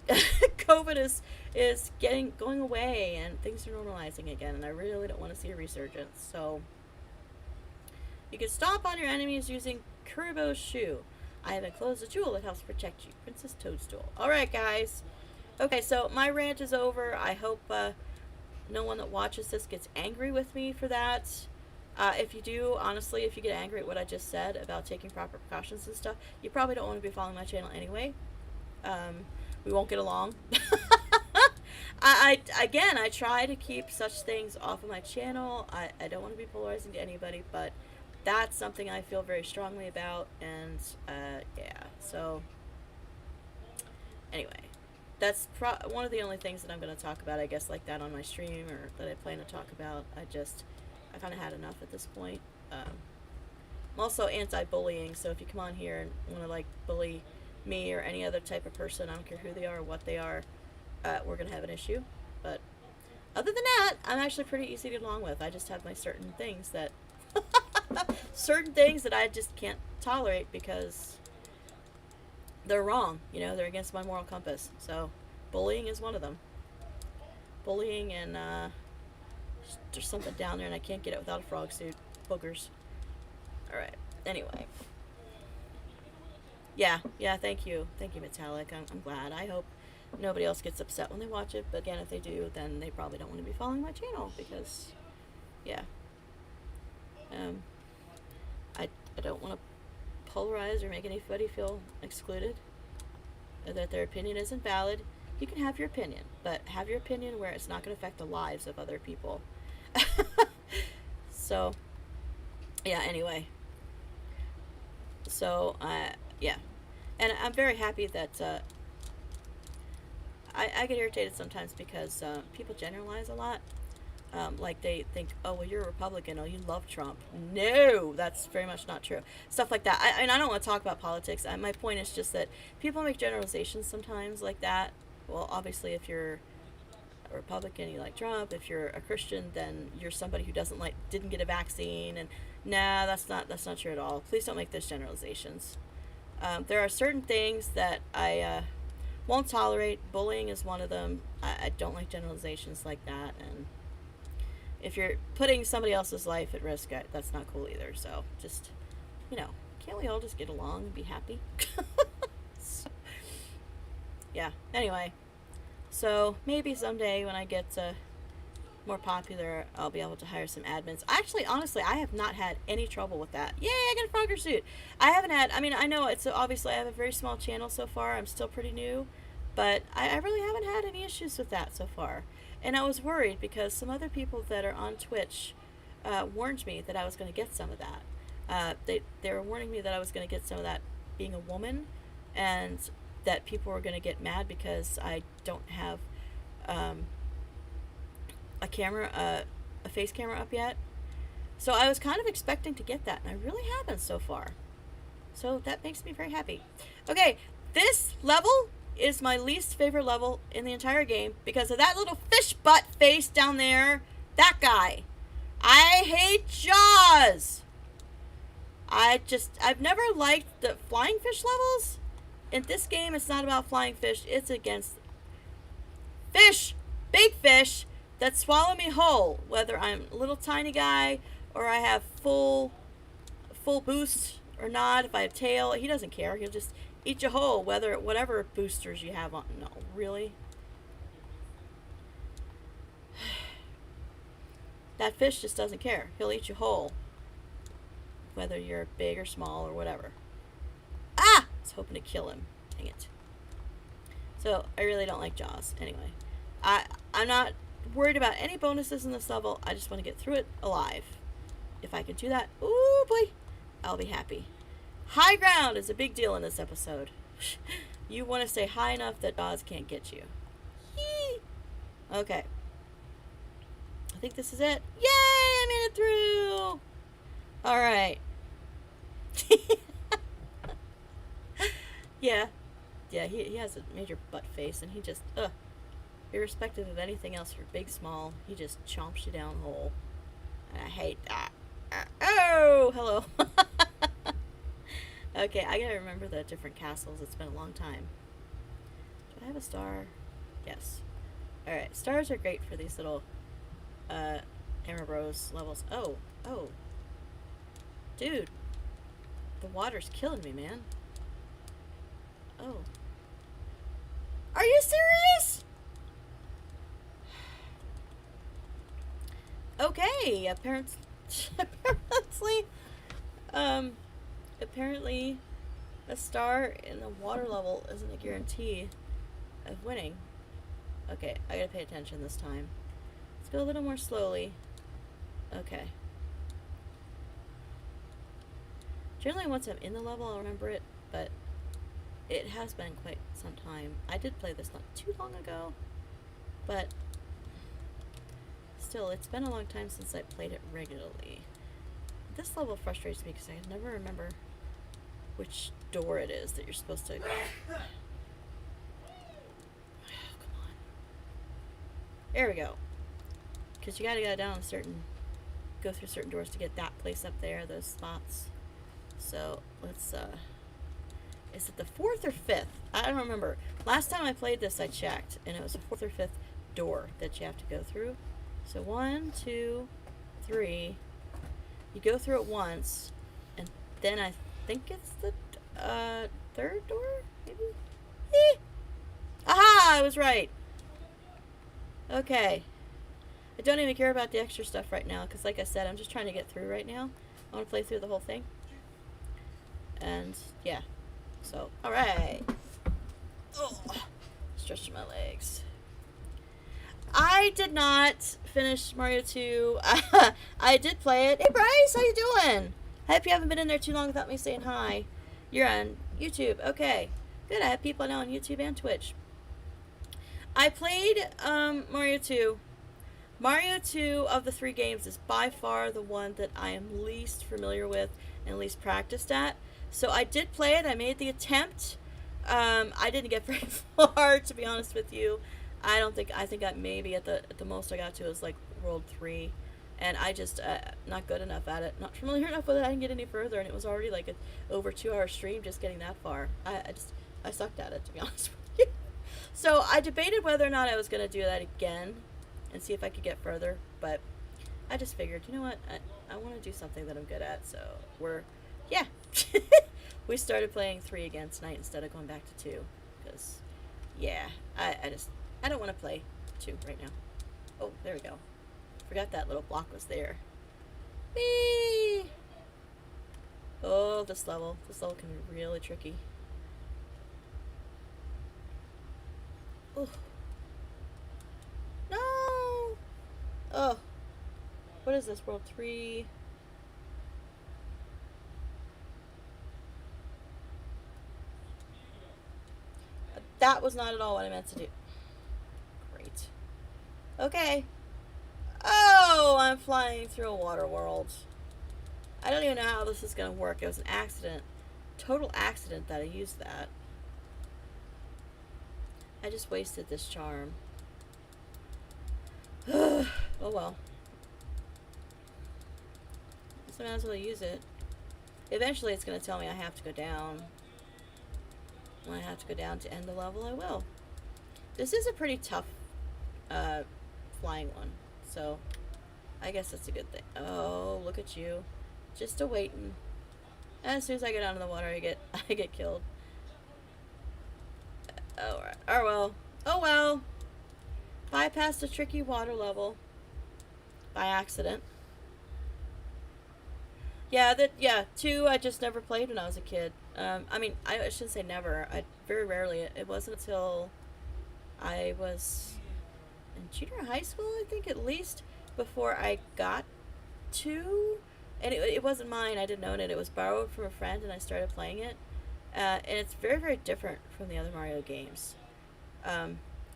COVID is going away and things are normalizing again, and I really don't want to see a resurgence. So you can stomp on your enemies using Kuribo's shoe. I have enclosed a jewel that helps protect you. Princess Toadstool. Alright, guys. Okay, so my rant is over. I hope no one that watches this gets angry with me for that. If you do, honestly, if you get angry at what I just said about taking proper precautions and stuff, you probably don't want to be following my channel anyway. We won't get along. I try to keep such things off of my channel. I don't want to be polarizing to anybody, but that's something I feel very strongly about, and yeah. So anyway, that's one of the only things that I'm going to talk about, I guess, like that on my stream, or that I plan to talk about. I kind of had enough at this point. I'm also anti-bullying, so if you come on here and want to like bully me or any other type of person, I don't care who they are or what they are, we're going to have an issue. But other than that, I'm actually pretty easy to get along with. I just have my certain things that I just can't tolerate because they're wrong. You know, they're against my moral compass. So bullying is one of them. Bullying and there's something down there and I can't get it without a frog suit. Boogers. Alright. Anyway. Yeah, thank you. Thank you, Metallic. I'm glad. I hope nobody else gets upset when they watch it, but again, if they do, then they probably don't want to be following my channel, because, yeah. I don't want to polarize or make anybody feel excluded, or that their opinion isn't valid. You can have your opinion, but have your opinion where it's not going to affect the lives of other people. So, yeah, anyway. So, yeah. And I'm very happy that, I get irritated sometimes because people generalize a lot. Like they think, oh, well, you're a Republican, oh, you love Trump. No, that's very much not true. Stuff like that. I don't want to talk about politics. My point is just that people make generalizations sometimes like that. Well, obviously, if you're a Republican, you like Trump. If you're a Christian, then you're somebody who didn't get a vaccine. And nah, that's not true at all. Please don't make those generalizations. There are certain things that I won't tolerate. Bullying is one of them. I don't like generalizations like that. And if you're putting somebody else's life at risk, that's not cool either. So just, can't we all just get along and be happy? So, yeah. Anyway, so maybe someday when I get more popular, I'll be able to hire some admins. Actually, honestly, I have not had any trouble with that. Yay, I got a Frogger suit. I haven't had, I know it's obviously I have a very small channel so far. I'm still pretty new, but I really haven't had any issues with that so far. And I was worried because some other people that are on Twitch warned me that I was going to get some of that. They were warning me that I was going to get some of that being a woman, and that people were going to get mad because I don't have a face camera up yet. So I was kind of expecting to get that, and I really haven't so far. So that makes me very happy. Okay, this level is my least favorite level in the entire game because of that little fish butt face down there. That guy. I hate Jaws. I've never liked the flying fish levels. In this game, it's not about flying fish. It's against fish, big fish, that swallow me whole. Whether I'm a little tiny guy or I have full boost or not. If I have tail, he doesn't care. He'll just eat you whole, whatever boosters you have on. No, really? That fish just doesn't care. He'll eat you whole, whether you're big or small or whatever. Ah! I was hoping to kill him. Dang it. So, I really don't like Jaws. Anyway, I'm not worried about any bonuses in this level. I just want to get through it alive. If I can do that, ooh boy, I'll be happy. High ground is a big deal in this episode. You want to stay high enough that Jaws can't get you. Yee! Okay. I think this is it. Yay! I made it through! Alright. Yeah. Yeah, he has a major butt face, and he just, irrespective of anything else, you're big, small, he just chomps you down whole. And I hate that. Oh! Hello. Okay, I gotta remember the different castles. It's been a long time. Do I have a star? Yes. Alright, stars are great for these little, Hammer Bros levels. Oh. Dude. The water's killing me, man. Oh. Are you serious? Okay, Apparently, a star in the water level isn't a guarantee of winning. Okay, I gotta pay attention this time. Let's go a little more slowly. Okay. Generally, once I'm in the level, I'll remember it, but it has been quite some time. I did play this not too long ago, but still, it's been a long time since I played it regularly. This level frustrates me because I never remember which door it is that you're supposed to... Oh, come on. There we go. Because you gotta go down go through certain doors to get that place up there, those spots. So, let's, is it the 4th or 5th? I don't remember. Last time I played this, I checked, and it was the 4th or 5th door that you have to go through. So 1, 2, 3. You go through it once, and then I think it's the 3rd door, maybe? Aha! I was right. Okay. I don't even care about the extra stuff right now, because like I said, I'm just trying to get through right now. I want to play through the whole thing. And, yeah. So, alright. Oh, stretching my legs. I did not finish Mario 2. I did play it. Hey, Bryce, how you doing? I hope you haven't been in there too long without me saying hi. You're on YouTube. Okay. Good, I have people now on YouTube and Twitch. I played Mario 2. Mario 2 of the 3 games is by far the one that I am least familiar with and least practiced at. So I did play it. I made the attempt. I didn't get very far, to be honest with you. I think I maybe at the most I got to was like World 3. And I just, not good enough at it. Not familiar enough with it. I didn't get any further. And it was already like a over 2-hour stream just getting that far. I sucked at it, to be honest with you. So I debated whether or not I was going to do that again and see if I could get further. But I just figured, you know what? I want to do something that I'm good at. So yeah. We started playing 3 again tonight instead of going back to 2. Because, yeah, I don't want to play 2 right now. Oh, there we go. Forgot that little block was there. Whee! Oh, this level. This level can be really tricky. Oh. No! Oh. What is this? World 3? That was not at all what I meant to do. Great. Okay. Oh, I'm flying through a water world. I don't even know how this is going to work. It was an accident. Total accident that I used that. I just wasted this charm. Oh well. So I might as well use it. Eventually it's going to tell me I have to go down. When I have to go down to end the level, I will. This is a pretty tough flying one. So, I guess that's a good thing. Oh, look at you. Just a-waiting. As soon as I get out of the water, I get killed. Oh, right. Oh, well. Oh, well. Bypassed a tricky water level. By accident. Yeah, 2 I just never played when I was a kid. I mean, I shouldn't say never. Very rarely. It wasn't until I was in junior high school, I think, at least, before I got 2. And it wasn't mine. I didn't own it. It was borrowed from a friend, and I started playing it. And it's very, very different from the other Mario games.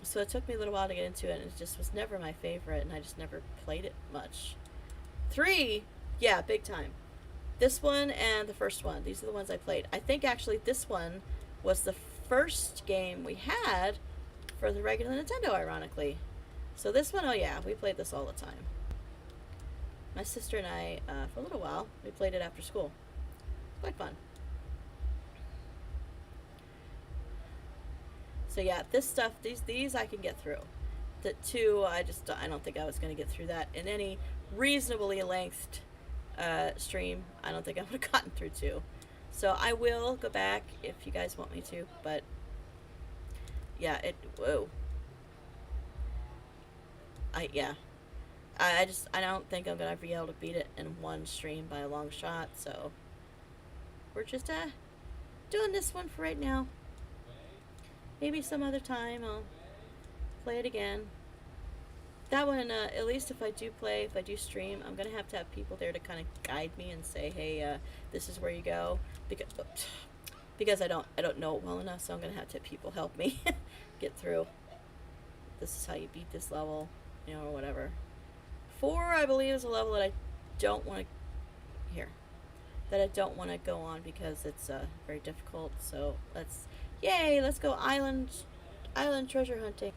So it took me a little while to get into it, and it just was never my favorite, and I just never played it much. 3, yeah, big time. This one and the first one. These are the ones I played. I think actually this one was the first game we had for the regular Nintendo, ironically. So this one, oh yeah, we played this all the time. My sister and I, for a little while, we played it after school. Quite fun. So yeah, this stuff, these I can get through. The 2, I don't think I was going to get through that in any reasonably lengthed stream. I don't think I would have gotten through 2. So I will go back if you guys want me to, but yeah, whoa. I don't think I'm gonna be able to beat it in one stream by a long shot. So we're just doing this one for right now. Maybe some other time I'll play it again. That one, at least if I do stream, I'm gonna have to have people there to kind of guide me and say, hey, this is where you go, because I don't know it well enough, so I'm gonna have to have people help me get through. This is how you beat this level, you know, or whatever. 4, I believe, is a level that I don't want to go on because it's very difficult. So let's go island treasure hunting.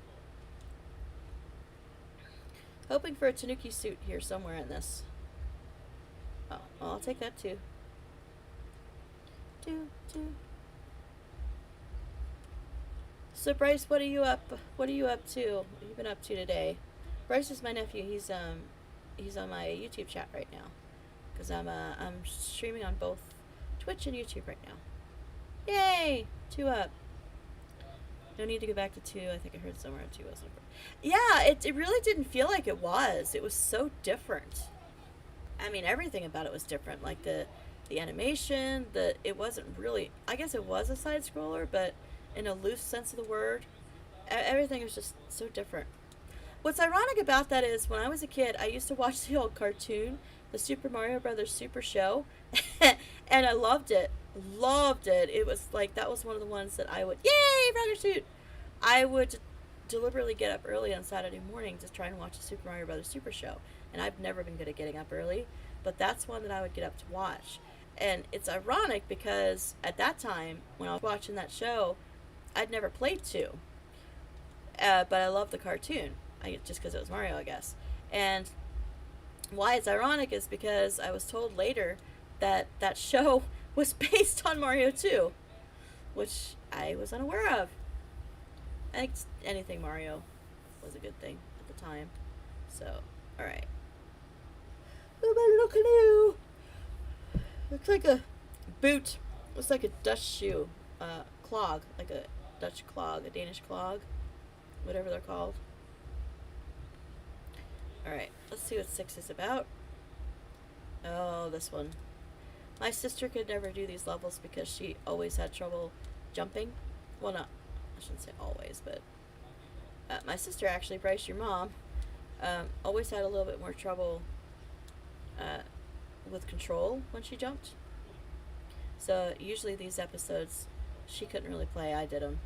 Hoping for a Tanuki suit here somewhere in this. Oh, well, I'll take that too. So Bryce, what are you up to? What have you been up to today? Bryce is my nephew. He's on my YouTube chat right now, because I'm streaming on both Twitch and YouTube right now. Yay! 2 up. No need to go back to 2. I think I heard somewhere 2 wasn't. Yeah, it really didn't feel like it was. It was so different. I mean, everything about it was different. Like the animation, it wasn't really. I guess it was a side scroller, but in a loose sense of the word, everything was just so different. What's ironic about that is when I was a kid, I used to watch the old cartoon, the Super Mario Brothers Super Show, and I loved it. It was like, that was one of the ones that I would, yay, Brother Suit! I would deliberately get up early on Saturday morning to try and watch the Super Mario Brothers Super Show. And I've never been good at getting up early, but that's one that I would get up to watch. And it's ironic because at that time, when I was watching that show, I'd never played 2. But I loved the cartoon. Just because it was Mario, I guess. And why it's ironic is because I was told later that that show was based on Mario 2, which I was unaware of. I think anything Mario was a good thing at the time. So, alright. Oh, my little canoe! Looks like a boot. Looks like a Dutch shoe. Clog. Like a Dutch clog. A Danish clog. Whatever they're called. Alright, let's see what 6 is about. Oh, this one. My sister could never do these levels because she always had trouble jumping. Well, not, I shouldn't say always, but my sister, actually, Bryce, your mom, always had a little bit more trouble with control when she jumped. So usually these episodes, she couldn't really play. I did them.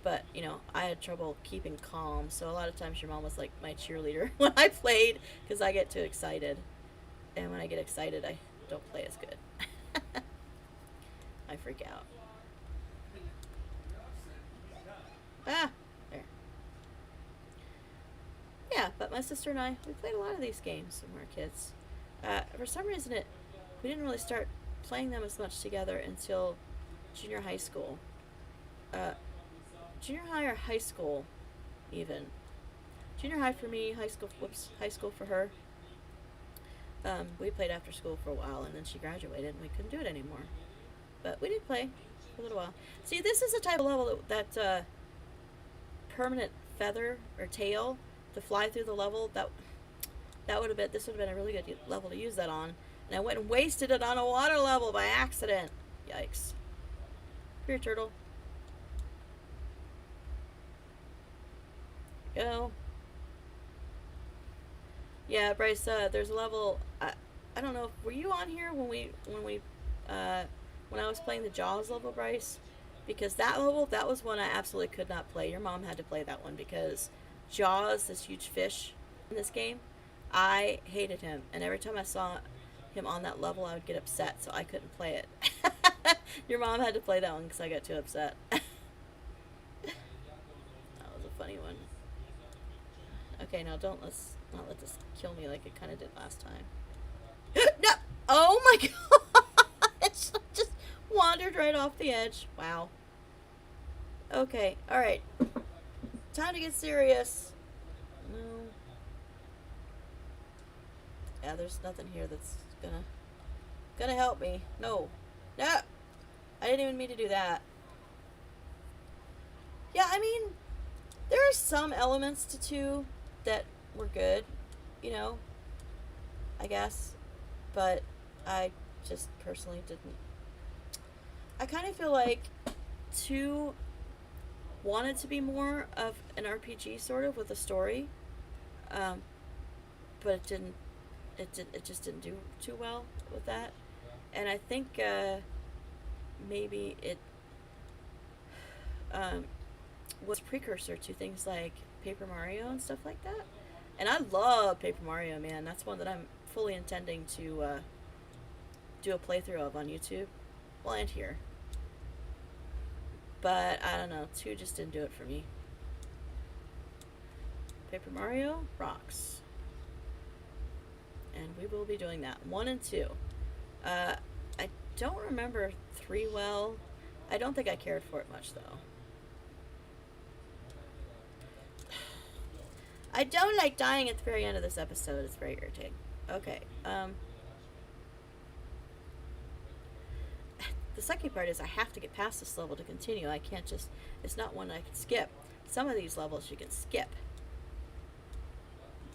But, you know, I had trouble keeping calm, so a lot of times your mom was like my cheerleader when I played, because I get too excited. And when I get excited, I don't play as good. I freak out. Ah! There. Yeah, but my sister and I, we played a lot of these games when we were kids. For some reason, we didn't really start playing them as much together until junior high school. Junior high or high school, even. Junior high for me, high school for her. We played after school for a while, and then she graduated, and we couldn't do it anymore. But we did play for a little while. See, this is the type of level that permanent feather or tail to fly through the level. This would have been a really good level to use that on. And I went and wasted it on a water level by accident. Yikes. Here, turtle. Go. Yeah, Bryce, there's a level, I don't know, were you on here when I was playing the Jaws level, Bryce? Because that level, that was one I absolutely could not play. Your mom had to play that one because Jaws, this huge fish in this game, I hated him. And every time I saw him on that level, I would get upset, so I couldn't play it. Your mom had to play that one because I got too upset. That was a funny one. Okay, now let's not let this kill me like it kind of did last time. No! Oh my god! It just wandered right off the edge. Wow. Okay, alright. Time to get serious. No. Yeah, there's nothing here that's gonna help me. No. No! I didn't even mean to do that. Yeah, I mean, there are some elements to 2 that were good. you know, I guess. But I just personally didn't. I kind of feel like 2 wanted to be more of an RPG sort of with a story, um, but it didn't. It just didn't do too well with that, and I think maybe it um, was a precursor to things like Paper Mario and stuff like that. And I love Paper Mario, man. That's one that I'm fully intending to do a playthrough of on YouTube. Well, and here. But I don't know. 2 just didn't do it for me. Paper Mario rocks. And we will be doing that. 1 and 2. I don't remember 3 well. I don't think I cared for it much, though. I don't like dying at the very end of this episode. It's very irritating. Okay. The second part is I have to get past this level to continue. I can't just... It's not one I can skip. Some of these levels you can skip.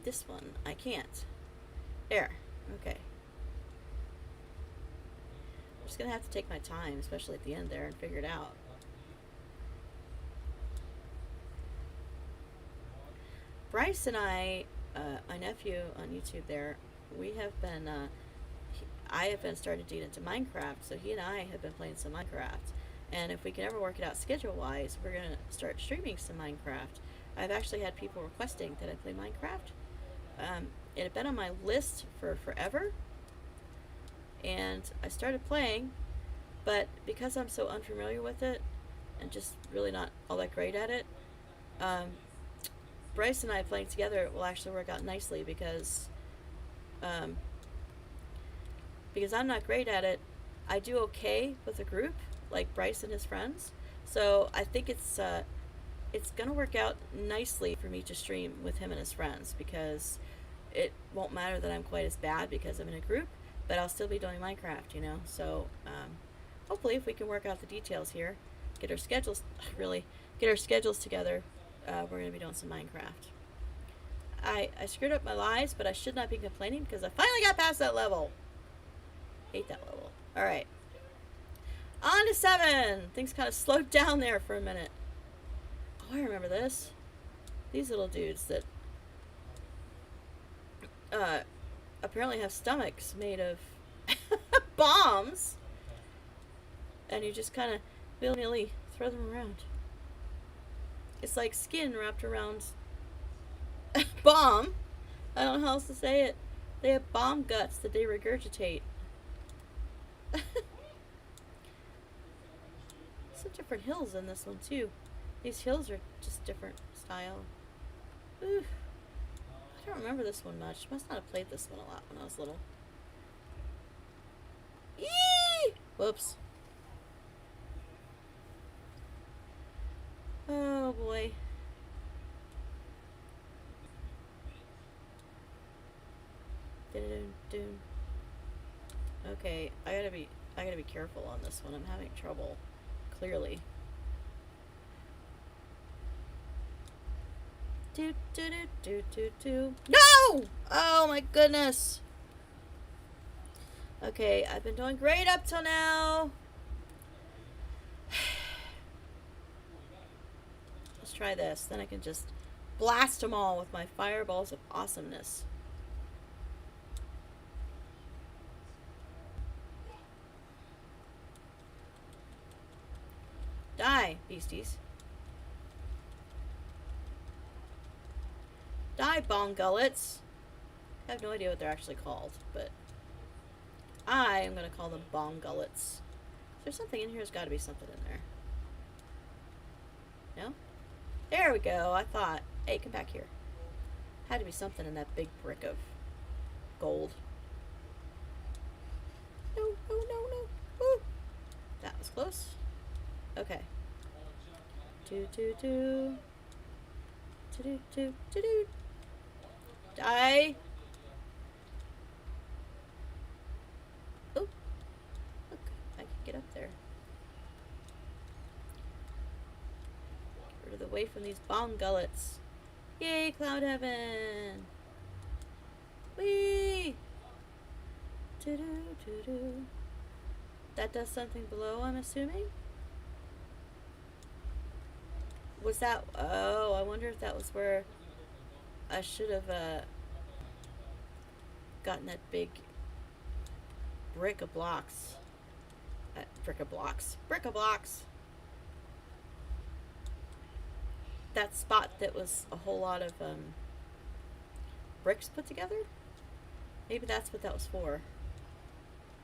This one, I can't. There. Okay. I'm just gonna have to take my time, especially at the end there, and figure it out. Bryce and I, my nephew on YouTube there, we have been, I have been started to get into Minecraft, so he and I have been playing some Minecraft. And if we can ever work it out schedule-wise, we're going to start streaming some Minecraft. I've actually had people requesting that I play Minecraft. It had been on my list for forever, and I started playing, but because I'm so unfamiliar with it, and just really not all that great at it, Bryce and I playing together will actually work out nicely because I'm not great at it. I do okay with a group like Bryce and his friends, so I think it's gonna work out nicely for me to stream with him and his friends because it won't matter that I'm quite as bad because I'm in a group, but I'll still be doing Minecraft, you know. So hopefully, if we can work out the details here, get our schedules together. We're going to be doing some Minecraft. I screwed up my lives, but I should not be complaining because I finally got past that level. Hate that level. Alright. On to 7! Things kind of slowed down there for a minute. Oh, I remember this. These little dudes that apparently have stomachs made of bombs. And you just kind of willy-nilly throw them around. It's like skin wrapped around a bomb. I don't know how else to say it. They have bomb guts that they regurgitate. Some different hills in this one too. These hills are just different style. Ooh. I don't remember this one much. Must not have played this one a lot when I was little. Eee! Whoops. Oh boy. Dun-dun-dun. Okay, I gotta be careful on this one. I'm having trouble. Clearly. Do do do do do do. No! Oh my goodness. Okay, I've been doing great up till now. Let's try this. Then I can just blast them all with my fireballs of awesomeness. Die, beasties. Die, bong gullets. I have no idea what they're actually called, but I am going to call them bong gullets. There's something in here. There's got to be something in there. No? There we go. I thought. Hey, come back here. Had to be something in that big brick of gold. No, no, no, no. Woo! That was close. Okay. Do do do. Do do do do do. Die. Oh. Look, I can get up there. Get rid of the way from these bomb gullets. Yay, Cloud Heaven. Whee! Do-do-do-do. That does something below, I'm assuming? Was that... Oh, I wonder if that was where I should have gotten that big brick of blocks. Brick of blocks. Brick of blocks! That spot that was a whole lot of bricks put together? Maybe that's what that was for.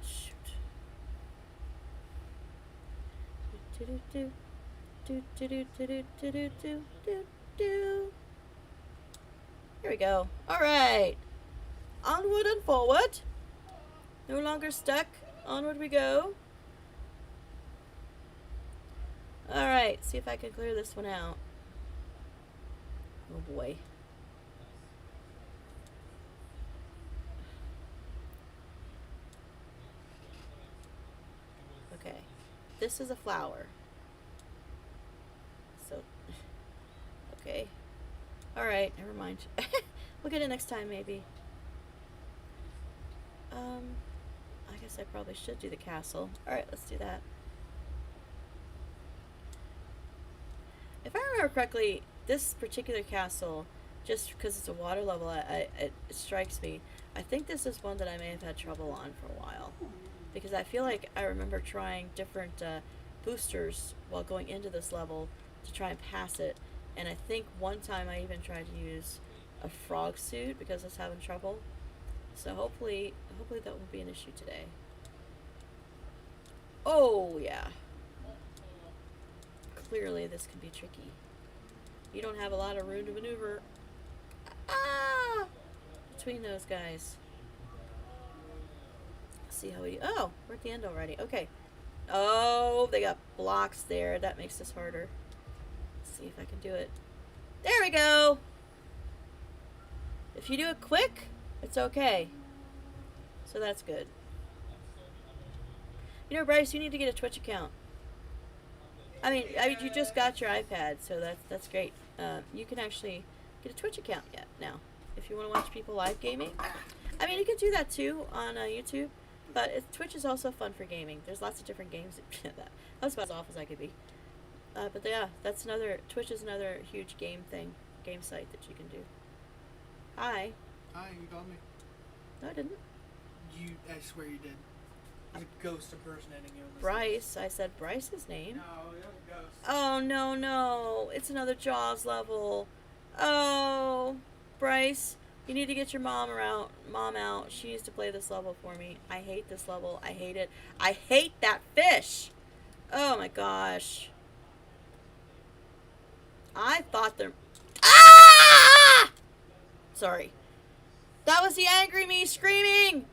Shoot. Do-do-do. Do-do-do-do-do-do-do-do. Here we go. Alright. Onward and forward. No longer stuck. Onward we go. Alright, see if I can clear this one out. Oh boy. Okay. This is a flower. So, okay. Alright, never mind. We'll get it next time, maybe. I guess I probably should do the castle. Alright, let's do that. If I remember correctly, this particular castle, just because it's a water level, it strikes me. I think this is one that I may have had trouble on for a while. Because I feel like I remember trying different boosters while going into this level to try and pass it. And I think one time I even tried to use a frog suit because I was having trouble. So hopefully that won't be an issue today. Oh, yeah. Clearly this can be tricky. You don't have a lot of room to maneuver. Ah! Between those guys. Let's see how we... Oh, we're at the end already. Okay. Oh, they got blocks there. That makes this harder. Let's see if I can do it. There we go! If you do it quick, it's okay. So that's good. You know, Bryce, you need to get a Twitch account. I mean, you just got your iPad, so that's great. You can actually get a Twitch account now if you want to watch people live gaming. I mean, you can do that too on YouTube, but Twitch is also fun for gaming. There's lots of different games. That was about as off as I could be. But yeah, Twitch is another huge game site that you can do. Hi. Hi, you called me. No, I didn't. I swear you did. There's a ghost impersonating you. Bryce. I said Bryce's name. No, it was a ghost. Oh, no. It's another Jaws level. Oh, Bryce, you need to get your mom out. She needs to play this level for me. I hate this level. I hate it. I hate that fish. Oh, my gosh. I thought they're... Ah! Sorry. That was the angry me screaming.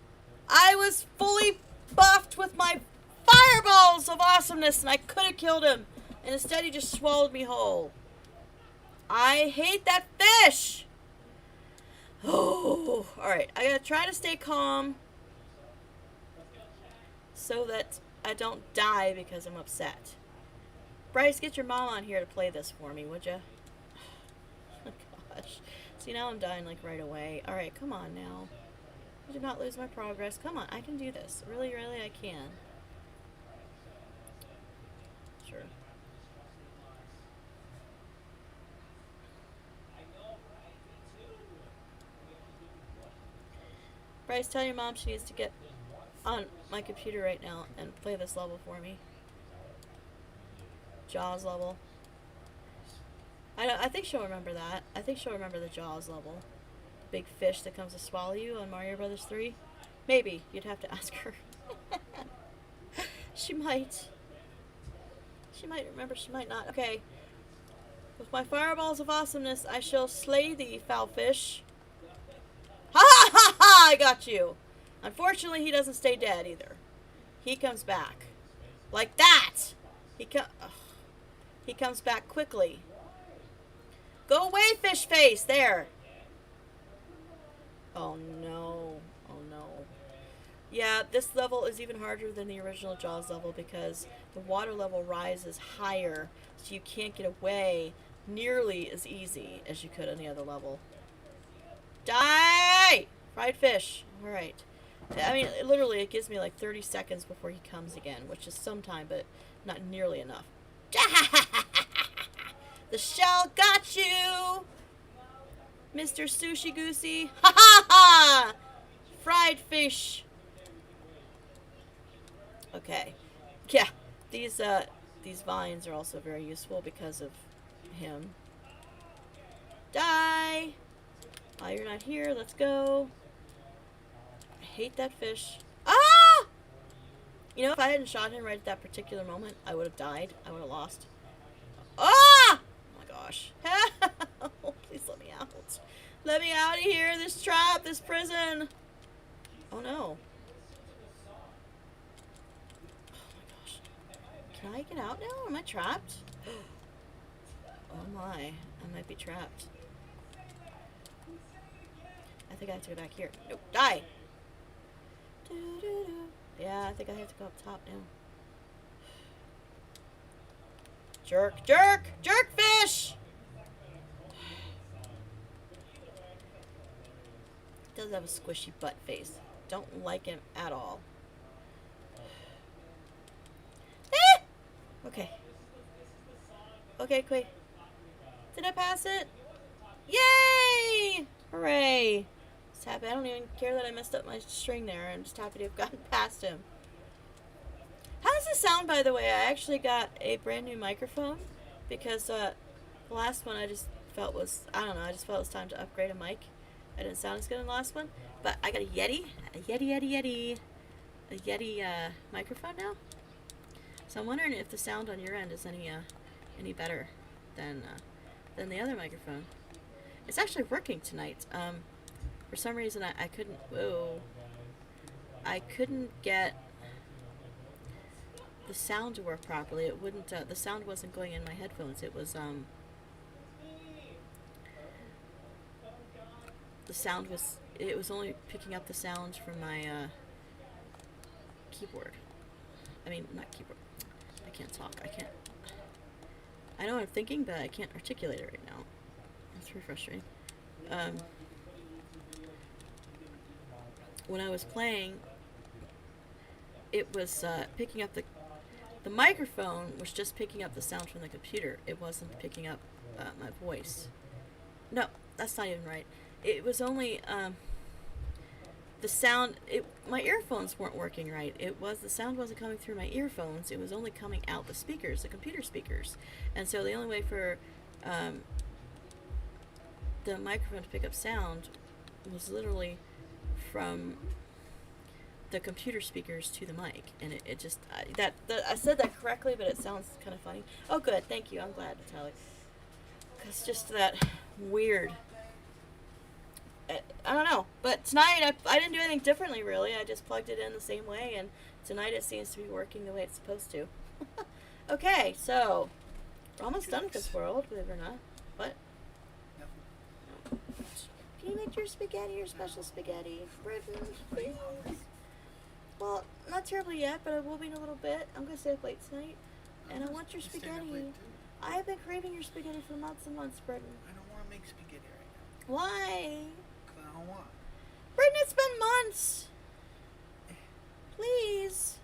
I was fully buffed with my fireballs of awesomeness, and I could have killed him. And instead, he just swallowed me whole. I hate that fish. Oh, alright. I gotta try to stay calm so that I don't die because I'm upset. Bryce, get your mom on here to play this for me, would ya? Oh, gosh. See, now I'm dying, like, right away. Alright, come on now. I did not lose my progress. Come on, I can do this. Really, really, I can. Sure. Bryce, tell your mom she needs to get on my computer right now and play this level for me. Jaws level. I think she'll remember that. I think she'll remember the Jaws level. The big fish that comes to swallow you on Mario Brothers 3. Maybe. You'd have to ask her. She might. She might remember, she might not. Okay. With my fireballs of awesomeness, I shall slay thee, foul fish. Ha ha ha ha! I got you. Unfortunately, he doesn't stay dead either. He comes back. Like that! He comes back quickly. Go away, fish face! There! Oh no. Oh no. Yeah, this level is even harder than the original Jaws level because the water level rises higher, so you can't get away nearly as easy as you could on the other level. Die! Fried fish. All right. I mean, literally, it gives me like 30 seconds before he comes again, which is some time, but not nearly enough. The shell got you, Mr. Sushi Goosey. Ha ha ha! Fried fish. Okay. Yeah, these vines are also very useful because of him. Die! Oh, you're not here. Let's go. I hate that fish. Ah! You know, if I hadn't shot him right at that particular moment, I would have died. I would have lost. Ah! Oh my gosh. Please let me out. Let me out of here. This trap, this prison. Oh no. Oh my gosh. Can I get out now? Am I trapped? Oh my. I might be trapped. I think I have to go back here. Nope. Die! Yeah, I think I have to go up top now. Jerk! Jerk! Jerk fish! Does have a squishy butt face. Don't like him at all. Ah! Okay. Okay, quick. Did I pass it? Yay! Hooray! Just happy. I don't even care that I messed up my string there. I'm just happy to have gotten past him. How does this sound, by the way? I actually got a brand new microphone because the last one I just felt was, I don't know, I just felt it was time to upgrade a mic. I didn't sound as good in the last one. But I got a Yeti microphone now. So I'm wondering if the sound on your end is any better than the other microphone. It's actually working tonight. For some reason I couldn't get the sound to work properly. It wouldn't. The sound wasn't going in my headphones. It was the sound was. It was only picking up the sound from my keyboard. I mean, not keyboard. I can't talk. I know what I'm thinking, but I can't articulate it right now. That's very frustrating. When I was playing, it was picking up the microphone was just picking up the sound from the computer. It wasn't picking up my voice. No, that's not even right. It was only the sound. My earphones weren't working right. The sound wasn't coming through my earphones. It was only coming out the speakers, the computer speakers. And so the only way for the microphone to pick up sound was literally from the computer speakers to the mic, and it just I said that correctly, but it sounds kind of funny. Oh, good, thank you. I'm glad, Natalie. Cause just that weird. I don't know, but tonight I didn't do anything differently really. I just plugged it in the same way, and tonight it seems to be working the way it's supposed to. Okay, so we're almost done with this world, believe it or not. What? Can you make your spaghetti, your special spaghetti? Britain, please. Well, not terribly yet, but I will be in a little bit. I'm going to stay up late tonight. And I want your spaghetti. I have been craving your spaghetti for months and months, Britain. I don't want to make spaghetti right now. Why? Because I don't want. Britain, it's been months. Please.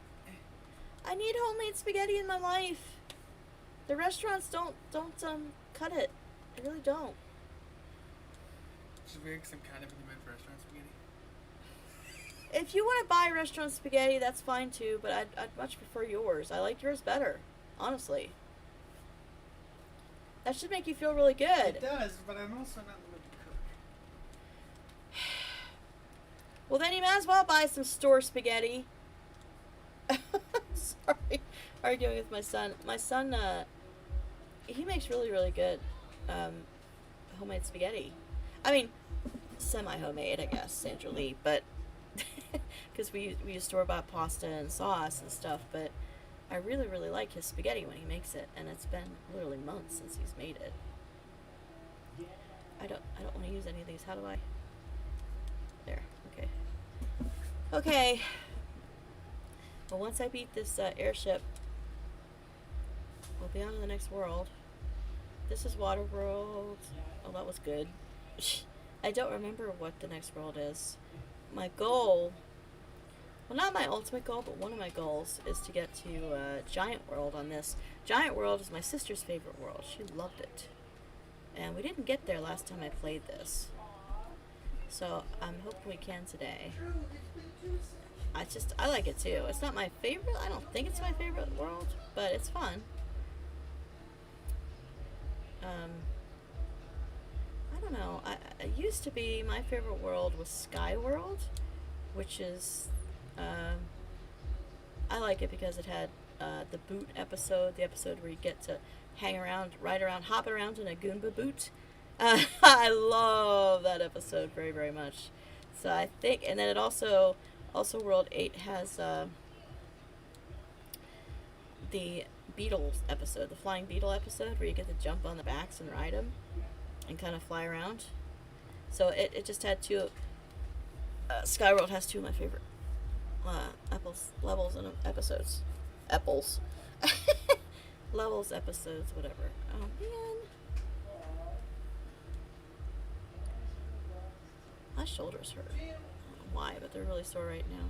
I need homemade spaghetti in my life. The restaurants don't cut it. They really don't. It's weird because I'm kind of in the mood for restaurant spaghetti. If you want to buy restaurant spaghetti, that's fine too, but I'd much prefer yours. I like yours better, honestly. That should make you feel really good. It does, but I'm also not in the mood to cook. Well, then you might as well buy some store spaghetti. Sorry, arguing with my son. My son, he makes really, really good homemade spaghetti. I mean, semi-homemade, I guess, Sandra Lee, but because we use store-bought pasta and sauce and stuff, but I really, really like his spaghetti when he makes it, and it's been literally months since he's made it. I don't want to use any of these. How do I? There. Okay. Okay. Well, once I beat this airship, we'll be on to the next world. This is Waterworld. Oh, that was good. I don't remember what the next world is. my goal, well, not my ultimate goal, but one of my goals is to get to Giant World on this. Giant World is my sister's favorite world. She loved it. And we didn't get there last time I played this. So I'm hoping we can today. I like it too. It's not my favorite. I don't think it's my favorite world, but it's fun. I don't know. It used to be my favorite world was Sky World, which is I like it because it had the boot episode, the episode where you get to hang around, ride around, hop around in a Goomba boot. I love that episode very, very much. So I think, and then it also World 8 has the Beetles episode, the Flying Beetle episode, where you get to jump on the backs and ride them and kind of fly around. So it just had two. Skyworld has two of my favorite levels and episodes. Levels, episodes, whatever. Oh man. My shoulders hurt. I don't know why, but they're really sore right now.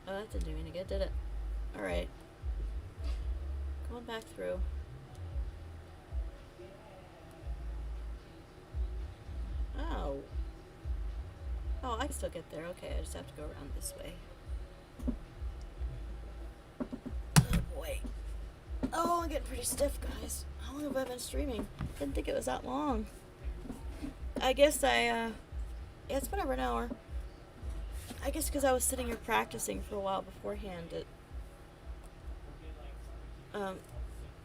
Oh, that didn't do me any good, did it? Alright. Going back through. Oh. Oh, I can still get there. Okay, I just have to go around this way. Oh boy. Oh, I'm getting pretty stiff, guys. How long have I been streaming? Didn't think it was that long. I guess yeah, it's been over an hour. I guess because I was sitting here practicing for a while beforehand,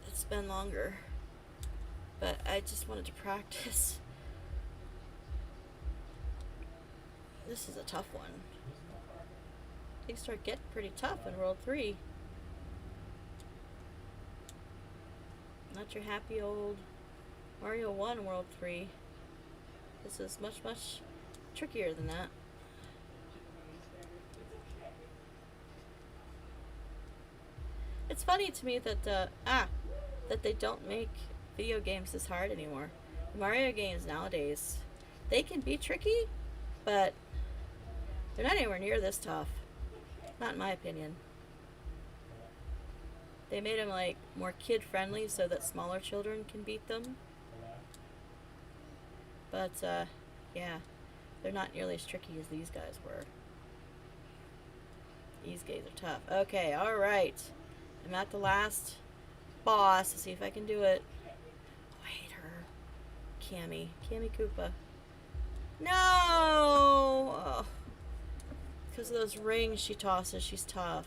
it's been longer. But I just wanted to practice. This is a tough one. Things start getting pretty tough in World 3. Not your happy old Mario 1 World 3. This is much, much trickier than that. It's funny to me that that they don't make video games this hard anymore. Mario games nowadays, they can be tricky, but they're not anywhere near this tough. Not in my opinion. They made them like more kid friendly so that smaller children can beat them. But yeah, they're not nearly as tricky as these guys were. These guys are tough. Okay, alright. I'm at the last boss. Let's see if I can do it. Oh, I hate her. Cammy Koopa. No! Oh. Because of those rings she tosses, she's tough.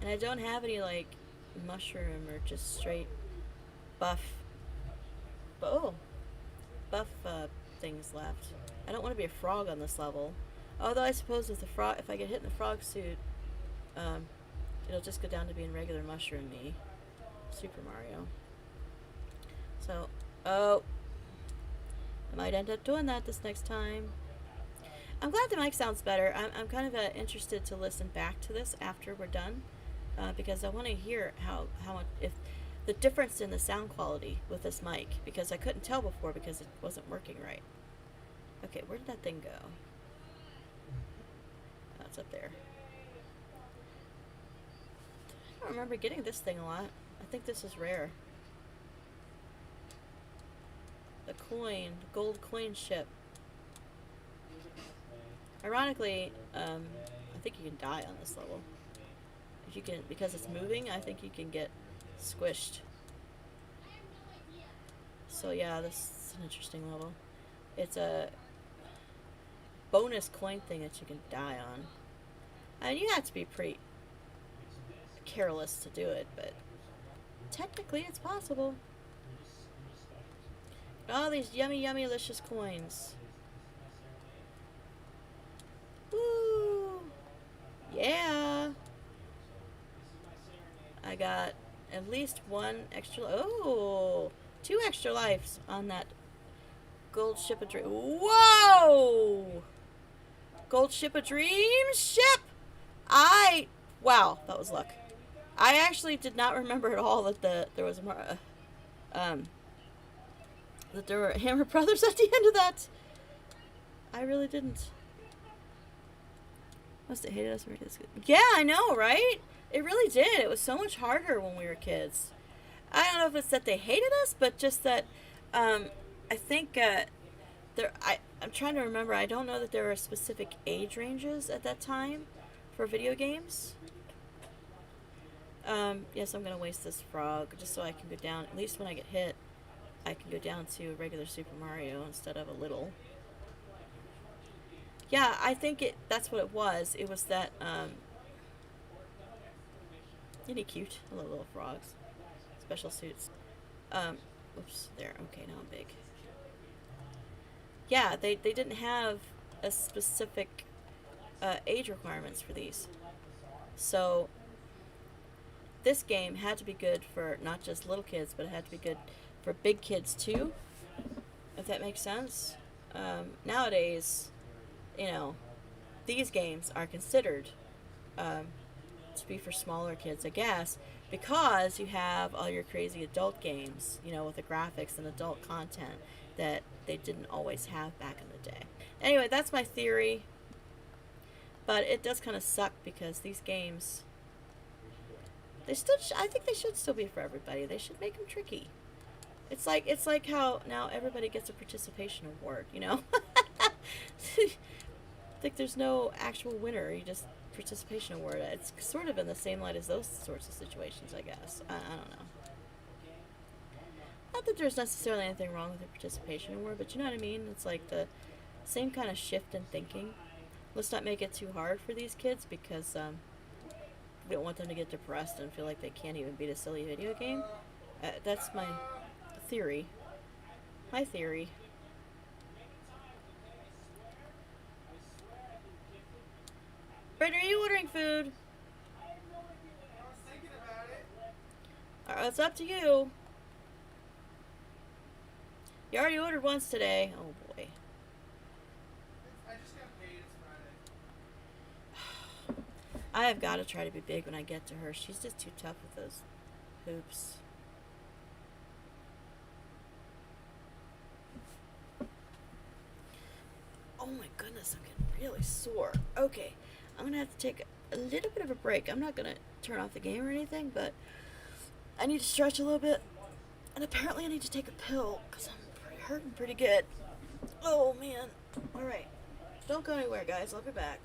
And I don't have any, like, mushroom or just straight buff. Buff things left. I don't want to be a frog on this level. Although I suppose if I get hit in the frog suit, it'll just go down to being regular mushroom me. Super Mario. So, oh. I might end up doing that this next time. I'm glad the mic sounds better. I'm kind of interested to listen back to this after we're done. Because I want to hear how much, if the difference in the sound quality with this mic, because I couldn't tell before because it wasn't working right. Okay, where did that thing go? Oh, it's up there. I don't remember getting this thing a lot. I think this is rare. The coin, the gold coin ship. Ironically, I think you can die on this level. If you can, because it's moving, I think you can get squished. So yeah, this is an interesting level. It's a bonus coin thing that you can die on. And you have to be pretty careless to do it, but technically it's possible. All these yummy, yummy, delicious coins. Woo! Yeah! I got at least one extra, two extra lives on that Gold Ship of Dreams. Whoa! Gold Ship of Dreams ship! Wow, that was luck. I actually did not remember at all that there was more, that there were Hammer Brothers at the end of that. I really didn't. Must have hated us when we were kids. Yeah, I know, right? It really did. It was so much harder when we were kids. I don't know if it's that they hated us, but just that I think I'm trying to remember. I don't know that there were specific age ranges at that time for video games. Yes, I'm going to waste this frog just so I can go down. At least when I get hit, I can go down to regular Super Mario instead of a little. Yeah, I think that's what it was. It was that, isn't he cute? I love little frogs. Special suits. Oops, there. Okay, now I'm big. Yeah, they didn't have a specific age requirements for these. So this game had to be good for not just little kids, but it had to be good for big kids too, if that makes sense. Nowadays, you know, these games are considered to be for smaller kids, I guess, because you have all your crazy adult games, you know, with the graphics and adult content that they didn't always have back in the day. Anyway, that's my theory, but it does kind of suck because these games, they still, I think they should still be for everybody. They should make them tricky. It's like how now everybody gets a participation award, you know? Like there's no actual winner, you just participation award. It's sort of in the same light as those sorts of situations, I guess. I don't know. Not that there's necessarily anything wrong with the participation award, but you know what I mean? It's like the same kind of shift in thinking. Let's not make it too hard for these kids because we don't want them to get depressed and feel like they can't even beat a silly video game. That's my theory. My theory. Brent, are you ordering food? I was thinking about it. Alright, it's up to you. You already ordered once today. Oh boy. I just got paid. It's Friday. I have got to try to be big when I get to her. She's just too tough with those hoops. Oh my goodness, I'm getting really sore. Okay, I'm going to have to take a little bit of a break. I'm not going to turn off the game or anything, but I need to stretch a little bit. And apparently I need to take a pill because I'm hurting pretty good. Oh man. Alright. Don't go anywhere, guys. I'll be back.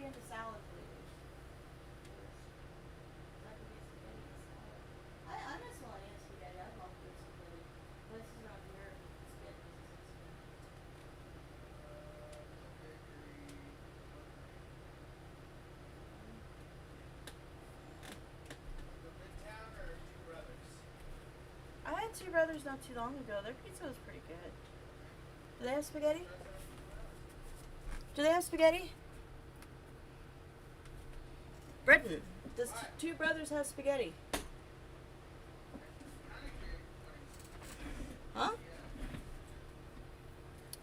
into salad flavors. That could be spaghetti and salad. I miss Millennium spaghetti. I love good spaghetti. Places around here, spaghetti is The Midtown or Two Brothers? I had Two Brothers not too long ago. Their pizza was pretty good. Do they have spaghetti? Do they have spaghetti? Britain, does Two Brothers have spaghetti? Huh?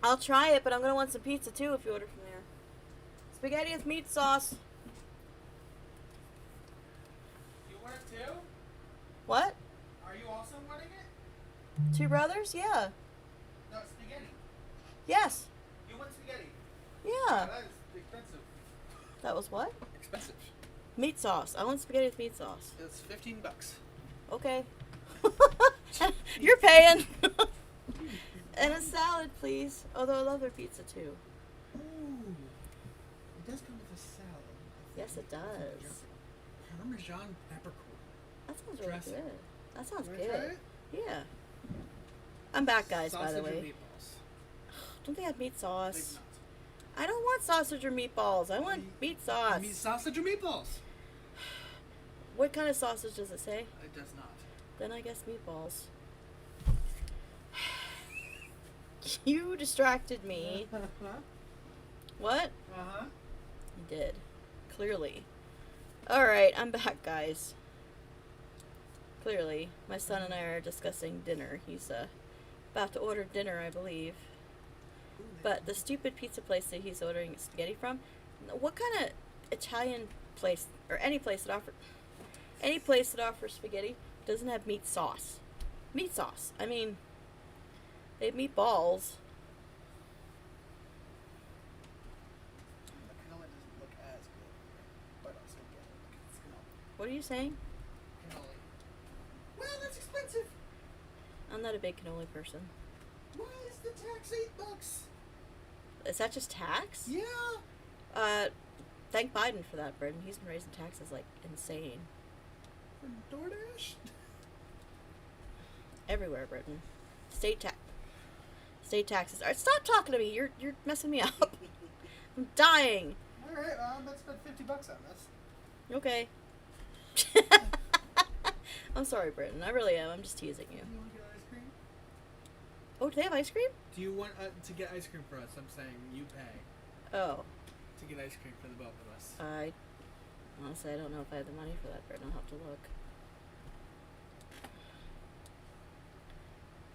I'll try it, but I'm gonna want some pizza too if you order from there. Spaghetti with meat sauce. You want it too? What? Are you also wanting it? Two Brothers? Yeah. No, spaghetti. Yes. You want spaghetti? Yeah. That is expensive. That was what? Expensive. Meat sauce. I want spaghetti with meat sauce. It's $15. Okay. You're paying. And a salad, please. Although I love their pizza too. Ooh. It does come with a salad. Yes, it does. Parmesan peppercorn. That sounds really Dressing. good. That sounds Wanna good. try it? Yeah. I'm back, guys, by the Sausage or way. meatballs? Don't they have meat Maybe sauce? not. I don't want sausage or meatballs. I want meat sauce. Sausage or meatballs? What kind of sausage does it say? It does not. Then I guess meatballs. You distracted me. What? Uh-huh. You did. Clearly. Alright, I'm back, guys. Clearly. My son and I are discussing dinner. He's about to order dinner, I believe. But the stupid pizza place that he's ordering spaghetti from, what kind of Italian place, or any place that offers spaghetti doesn't have meat sauce? Meat sauce. I mean, they have meatballs. The cannoli doesn't look as good, but I'll still get it because it's cannoli. What are you saying? Cannoli. Well, that's expensive. I'm not a big cannoli person. Why is the tax $8? Is that just tax? Yeah. Thank Biden for that, Brendan. He's been raising taxes like insane. From DoorDash? Everywhere, Britain. State taxes. All right, stop talking to me. You're messing me up. I'm dying. Alright, let's spend $50 on this. Okay. I'm sorry, Britain. I really am. I'm just teasing you. Do you want to get ice cream? Oh, do they have ice cream? Do you want to get ice cream for us? I'm saying you pay Oh, to get ice cream for the both of us. honestly, I don't know if I have the money for that, Britain. I'll have to look.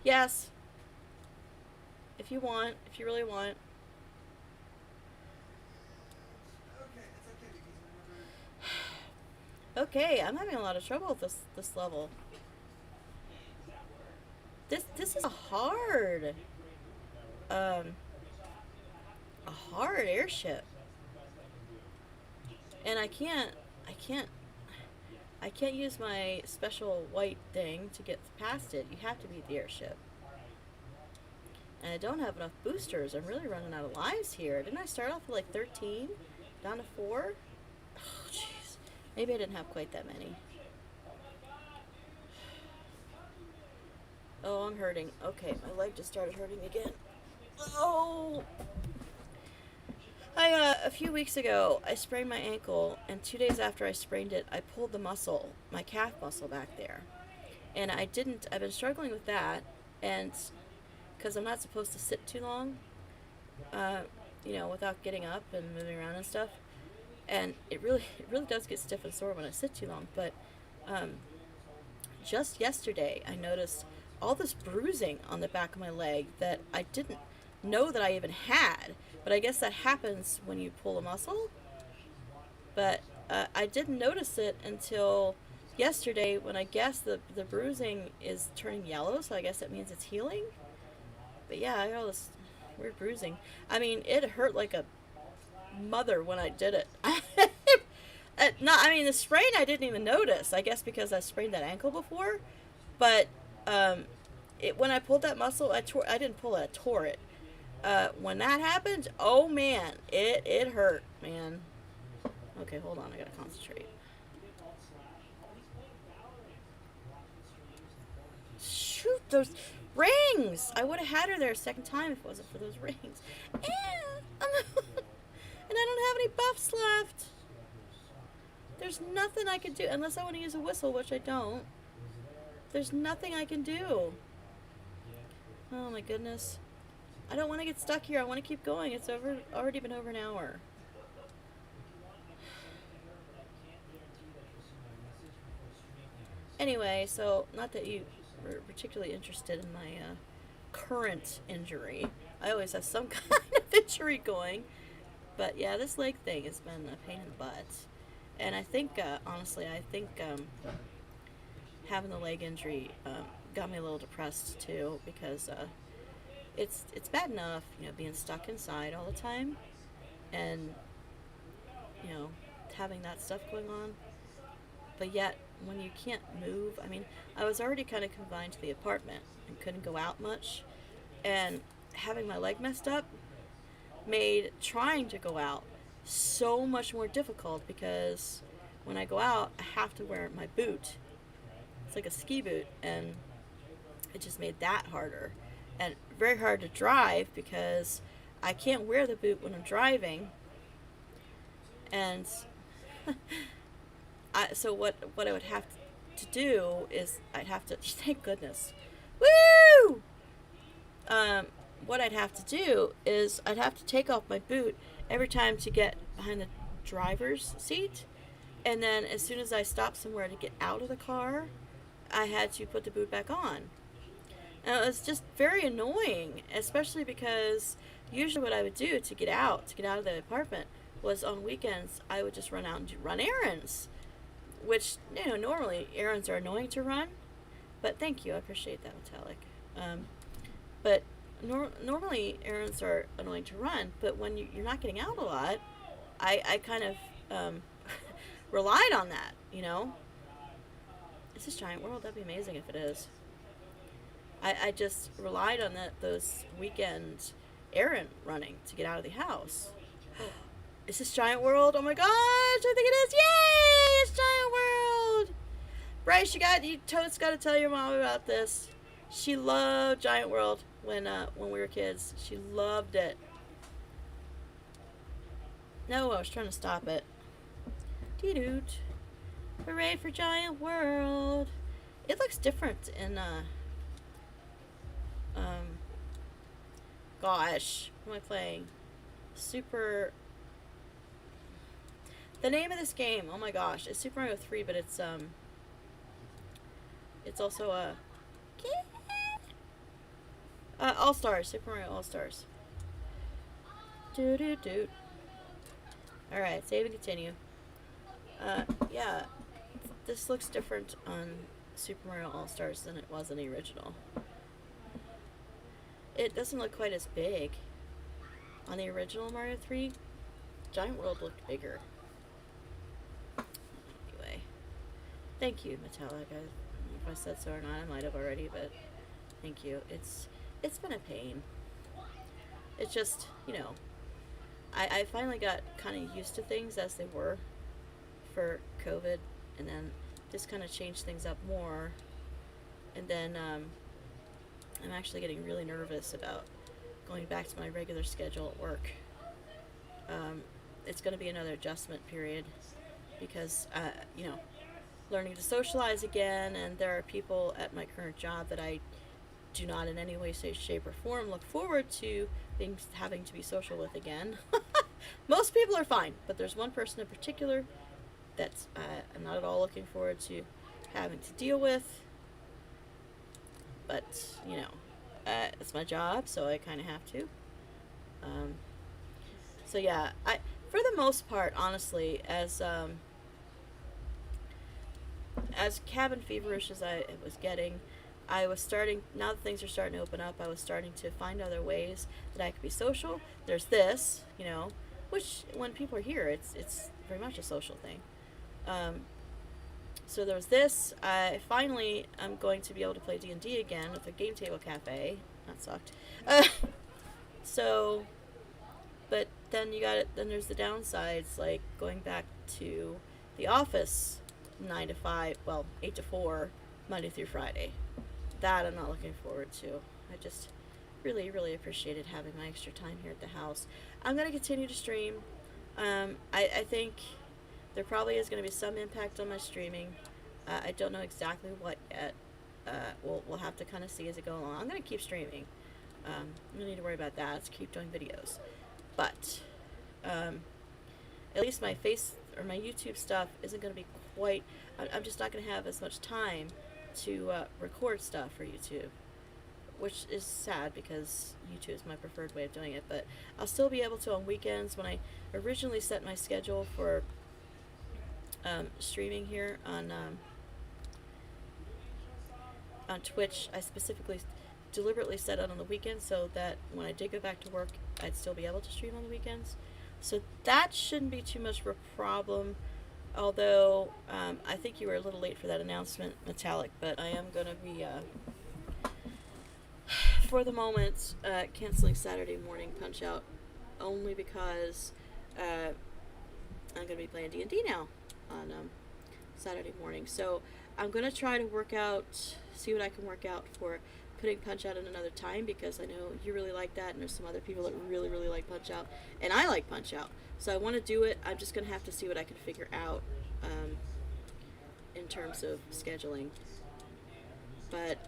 Yes. If you really want. Okay, it's okay because Okay, I'm having a lot of trouble with this level. This is a hard airship. And I can't use my special white thing to get past it. You have to beat the airship. And I don't have enough boosters. I'm really running out of lives here. Didn't I start off with like 13? Down to 4? Oh, jeez. Maybe I didn't have quite that many. Oh, I'm hurting. Okay, my leg just started hurting again. Oh! A few weeks ago, I sprained my ankle, and 2 days after I sprained it, I pulled the muscle, my calf muscle back there. And I've been struggling with that, and because I'm not supposed to sit too long, without getting up and moving around and stuff. And it really does get stiff and sore when I sit too long. But just yesterday, I noticed all this bruising on the back of my leg that I didn't know that I even had. But I guess that happens when you pull a muscle. But I didn't notice it until yesterday when I guess the bruising is turning yellow, so I guess that means it's healing. But yeah, I got all this weird bruising. I mean, it hurt like a mother when I did it. The sprain I didn't even notice. I guess because I sprained that ankle before. But when I pulled that muscle, I didn't pull it, I tore it. When that happened, oh man, it hurt, man. Okay, hold on. I gotta concentrate. Shoot, those rings! I would have had her there a second time if it wasn't for those rings. And, and I don't have any buffs left. There's nothing I can do, unless I want to use a whistle, which I don't. There's nothing I can do. Oh my goodness. I don't want to get stuck here. I want to keep going. It's already been over an hour. Anyway, so not that you were particularly interested in my current injury. I always have some kind of injury going. But yeah, this leg thing has been a pain in the butt. And I think, honestly, having the leg injury got me a little depressed too, because it's bad enough, being stuck inside all the time, and having that stuff going on. But yet, when you can't move, I mean, I was already kind of confined to the apartment and couldn't go out much, and having my leg messed up made trying to go out so much more difficult, because when I go out, I have to wear my boot. It's like a ski boot, and it just made that harder. And very hard to drive, because I can't wear the boot when I'm driving. And so what I would have to do is I'd have to, thank goodness, woo! What I'd have to do is I'd have to take off my boot every time to get behind the driver's seat, and then as soon as I stopped somewhere to get out of the car, I had to put the boot back on. And it was just very annoying, especially because usually what I would do to get out of the apartment was on weekends I would just run out and run errands, which, normally errands are annoying to run, but thank you, I appreciate that, Metallic. But normally errands are annoying to run, but when you're not getting out a lot, I kind of relied on that, Is this Giant World? That'd be amazing if it is. I just relied on those weekend errand running to get out of the house. Is this Giant World? Oh my gosh, I think it is. Yay! It's Giant World! Bryce, you totes got to tell your mom about this. She loved Giant World when we were kids. She loved it. No, I was trying to stop it. Dee-doot. Hooray for Giant World. It looks different in, gosh, what am I playing? The name of this game, oh my gosh, it's Super Mario 3, but it's also All-Stars, Super Mario All-Stars. Doo-doo-doo. Alright, save and continue. Yeah, this looks different on Super Mario All-Stars than it was in the original. It doesn't look quite as big. On the original Mario 3, Giant World looked bigger. Anyway, thank you, Metallic. If I said so or not, I might have already, but thank you. It's been a pain. It's just, I finally got kind of used to things as they were for COVID, and then this kind of changed things up more. And then I'm actually getting really nervous about going back to my regular schedule at work. It's going to be another adjustment period because, learning to socialize again, and there are people at my current job that I do not in any way, shape, or form look forward to having to be social with again. Most people are fine, but there's one person in particular that I'm not at all looking forward to having to deal with. But, it's my job, so I kind of have to. So yeah, for the most part, honestly, as cabin feverish as I was getting, I was starting, now that things are starting to open up, I was starting to find other ways that I could be social. There's this, which when people are here, it's very much a social thing. So there was this. I finally am going to be able to play D&D again with a game table cafe. That sucked. So, but then then there's the downsides, like going back to the office 9 to 5, well, 8 to 4, Monday through Friday. That I'm not looking forward to. I just really, really appreciated having my extra time here at the house. I'm going to continue to stream. I think there probably is going to be some impact on my streaming. I don't know exactly what yet. We'll have to kind of see as it goes along. I'm going to keep streaming. I'm going to need to worry about that. Let's keep doing videos. But at least my my YouTube stuff isn't going to be quite... I'm just not going to have as much time to record stuff for YouTube, which is sad because YouTube is my preferred way of doing it. But I'll still be able to on weekends. When I originally set my schedule for streaming here on Twitch, I specifically deliberately set it on the weekends so that when I did go back to work, I'd still be able to stream on the weekends. So that shouldn't be too much of a problem. Although I think you were a little late for that announcement, Metallic, but I am going to be, for the moment, canceling Saturday morning Punch-Out only because I'm going to be playing D&D now on Saturday morning. So I'm going to try to see what I can work out for putting Punch-Out in another time, because I know you really like that, and there's some other people that really, really like Punch-Out, and I like Punch-Out. So I want to do it. I'm just going to have to see what I can figure out in terms of scheduling. But,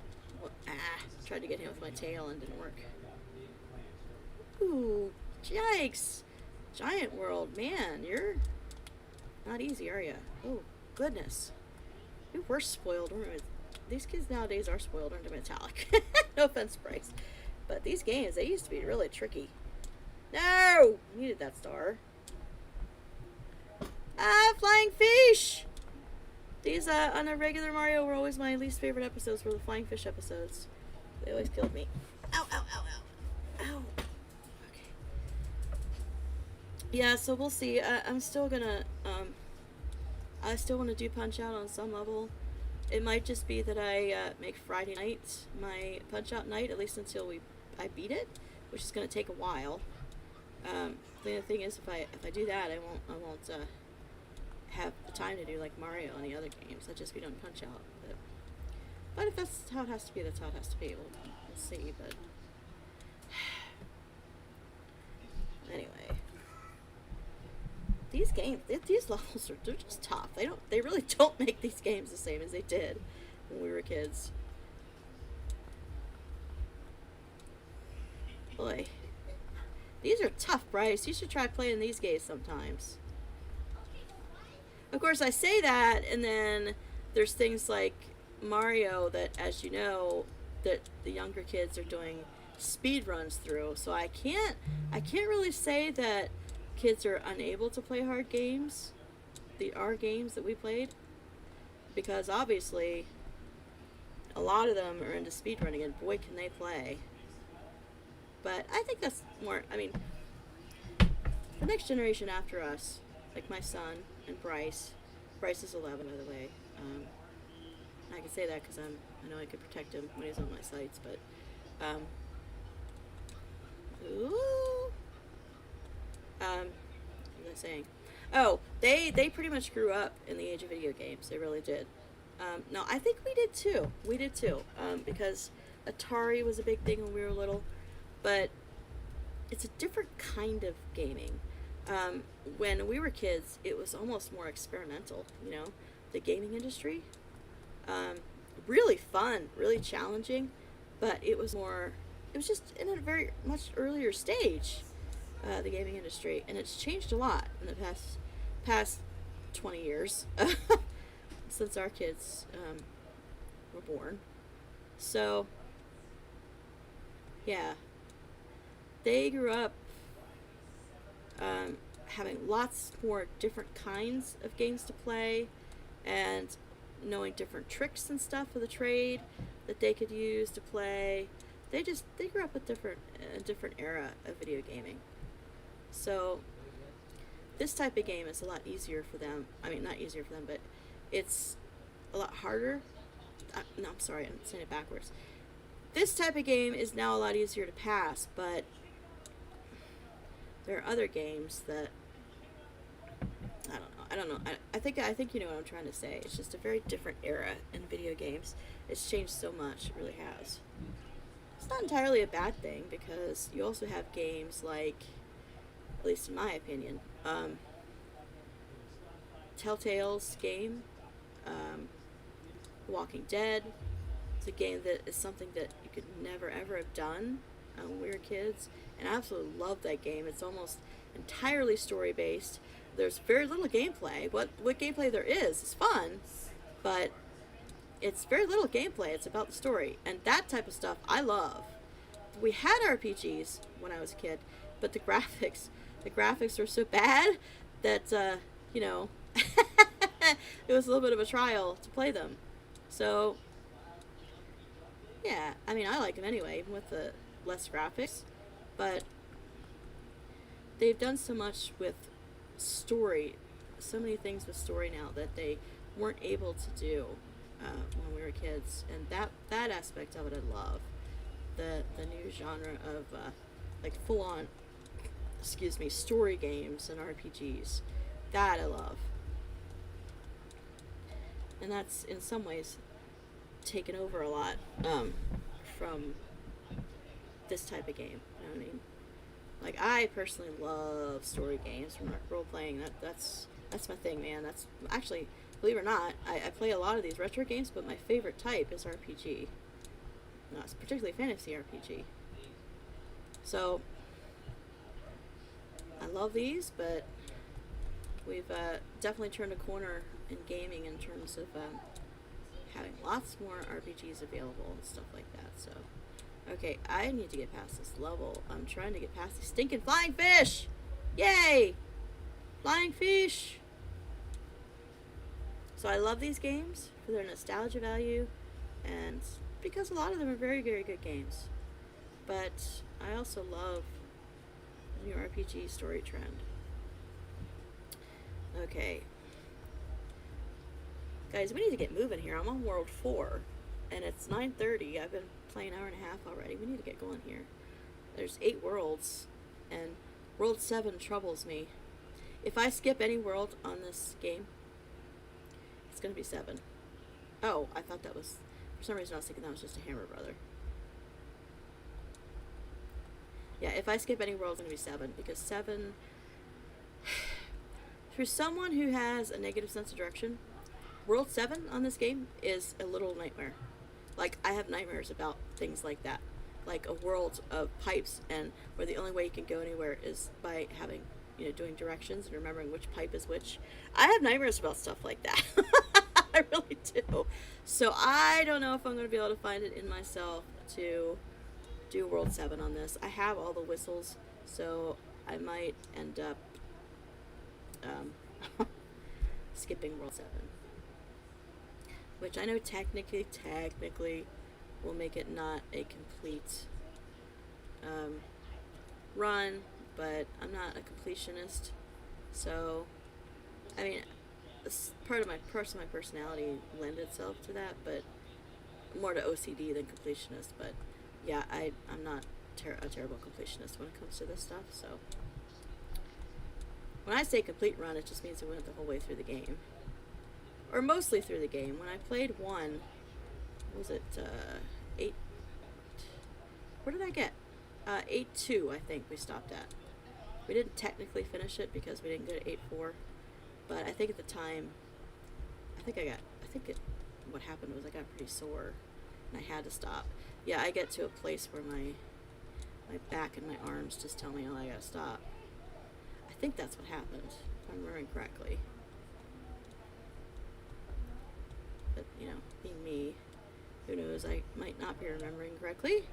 tried to get him with my tail and didn't work. Ooh, yikes. Giant World, man, you're not easy, are you? Oh, goodness. We're spoiled, weren't we? These kids nowadays are spoiled under Metallic. No offense, Bryce. But these games, they used to be really tricky. No! Needed that star. Flying fish! These, on a regular Mario, were always my least favorite episodes, were the flying fish episodes. They always killed me. Ow, ow, ow, ow. Ow. Okay. Yeah, so we'll see. I'm still gonna, I still want to do Punch-Out on some level. It might just be that I make Friday night my Punch-Out night, at least until I beat it, which is going to take a while. The other thing is, if I do that, I won't have the time to do like Mario and the other games. I'll just be doing Punch-Out. But if that's how it has to be, that's how it has to be. We'll see. But anyway. These games, these levels they're just tough. They really don't make these games the same as they did when we were kids. Boy, these are tough, Bryce. You should try playing these games sometimes. Of course, I say that, and then there's things like Mario that, as you know, that the younger kids are doing speed runs through. So I can't really say that kids are unable to play hard games, our games that we played, because obviously a lot of them are into speedrunning, and boy can they play. But I think that's more, I mean, the next generation after us, like my son and Bryce is 11, by the way. I can say that because I know I could protect him when he's on my sites, but what was I saying? Oh, they pretty much grew up in the age of video games. They really did. No, I think we did too. Because Atari was a big thing when we were little, but it's a different kind of gaming. When we were kids, it was almost more experimental, you know, the gaming industry. Really fun, really challenging, but it was just in a very much earlier stage, the gaming industry, and it's changed a lot in the past 20 years since our kids were born. So yeah, they grew up having lots more different kinds of games to play, and knowing different tricks and stuff of the trade that they could use to play. They grew up with a different era of video gaming. So this type of game is a lot easier for them. I mean, not easier for them, but it's a lot harder. No, I'm sorry, I'm saying it backwards. This type of game is now a lot easier to pass, but there are other games that I don't know. I think you know what I'm trying to say. It's just a very different era in video games. It's changed so much. It really has. It's not entirely a bad thing because you also have games like, at least in my opinion, Telltale's game, Walking Dead. It's a game that is something that you could never ever have done when we were kids, and I absolutely love that game. It's almost entirely story based. There's very little gameplay. What gameplay there is fun, but it's very little gameplay. It's about the story, and that type of stuff I love. We had RPGs when I was a kid, but the graphics were so bad that you know, it was a little bit of a trial to play them. So yeah, I mean, I like them anyway, even with the less graphics, but they've done so much with story, so many things with story now that they weren't able to do when we were kids, and that aspect of it I love. The new genre of like full on, story games and RPGs, that I love, and that's in some ways taken over a lot from this type of game. You know what I mean? Like, I personally love story games from role playing. That's my thing, man. That's actually, believe it or not, I play a lot of these retro games, but my favorite type is RPG. No, it's particularly fantasy RPG. So I love these, but we've definitely turned a corner in gaming in terms of having lots more RPGs available and stuff like that. So, okay, I need to get past this level. I'm trying to get past these stinking flying fish! Yay! Flying fish! So I love these games for their nostalgia value, and because a lot of them are very, very good games. But I also love the new RPG story trend. Okay. Guys, we need to get moving here. I'm on World 4, and it's 9:30. I've been playing an hour and a half already. We need to get going here. There's 8 worlds, and World 7 troubles me. If I skip any world on this game, it's going to be 7. Oh, I thought that was... For some reason I was thinking that was just a Hammer Brother. Yeah, if I skip any world, it's going to be 7, because 7... For someone who has a negative sense of direction, World 7 on this game is a little nightmare. Like, I have nightmares about things like that. Like a world of pipes, and where the only way you can go anywhere is by having, doing directions and remembering which pipe is which. I have nightmares about stuff like that. I really do. So I don't know if I'm going to be able to find it in myself to do World 7 on this. I have all the whistles, so I might end up skipping World 7. Which I know technically will make it not a complete run, but I'm not a completionist. So, I mean, part of my personality lends itself to that, but more to OCD than completionist. But yeah, I'm not a terrible completionist when it comes to this stuff. So when I say complete run, it just means I went the whole way through the game, or mostly through the game. When I played 1, what was it 8? Where did I get 8-2? I think we stopped at. We didn't technically finish it because we didn't go to 8-4. But I think at the time, what happened was I got pretty sore, and I had to stop. Yeah, I get to a place where my back and my arms just tell me, oh, I gotta stop. I think that's what happened, if I'm remembering correctly. But, being me, who knows, I might not be remembering correctly.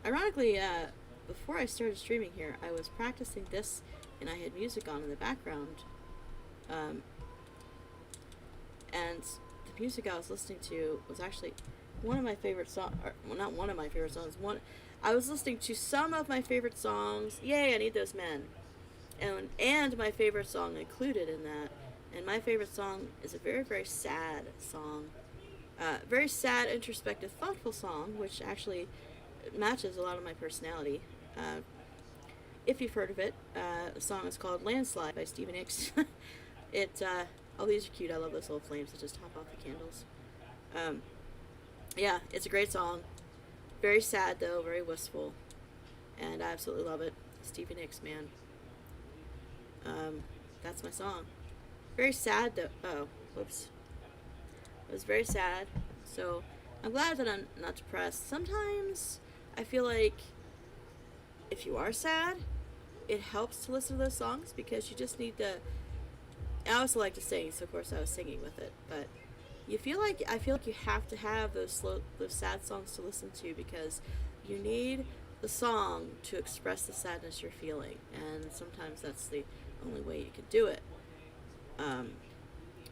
Ironically, before I started streaming here, I was practicing this, and I had music on in the background. And the music I was listening to was actually one of my favorite songs. Well, not one of my favorite songs. I was listening to some of my favorite songs. Yay, I Need Those Men. And my favorite song included in that. And my favorite song is a very, very sad song. Very sad, introspective, thoughtful song, which actually matches a lot of my personality. if you've heard of it, the song is called Landslide by Stevie Nicks. Oh, these are cute. I love those little flames that just hop off the candles. Yeah, it's a great song. Very sad, though, very wistful. And I absolutely love it. Stevie Nicks, man. That's my song. Very sad, though. Oh, whoops. It was very sad. So, I'm glad that I'm not depressed. Sometimes I feel like if you are sad, it helps to listen to those songs because you just need to. I also like to sing, so of course I was singing with it. But I feel like you have to have those sad songs to listen to because you need the song to express the sadness you're feeling, and sometimes that's the only way you can do it.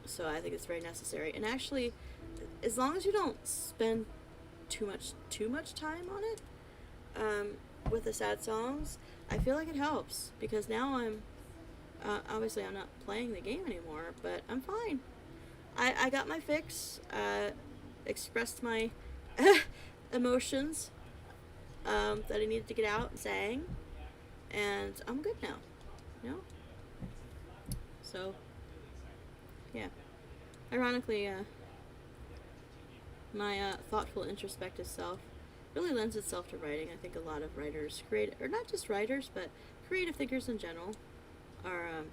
So I think it's very necessary. And actually, as long as you don't spend too much time on it, with the sad songs, I feel like it helps because now I'm obviously I'm not playing the game anymore, but I'm fine. I got my fix, expressed my emotions that I needed to get out and sang, and I'm good now, you know? So, yeah. Ironically, my thoughtful, introspective self really lends itself to writing. I think a lot of writers, or not just writers, but creative thinkers in general, are,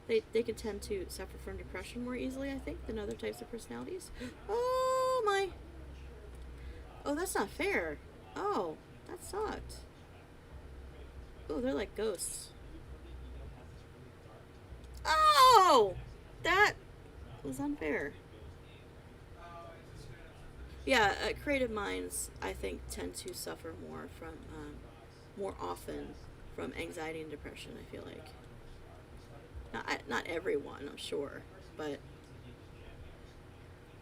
they can tend to suffer from depression more easily, I think, than other types of personalities. Oh, my. Oh, that's not fair. Oh, that sucked. Oh, they're like ghosts. Oh! That was unfair. Yeah, creative minds, I think, tend to suffer more from, more often from anxiety and depression, I feel like. Not everyone, I'm sure, but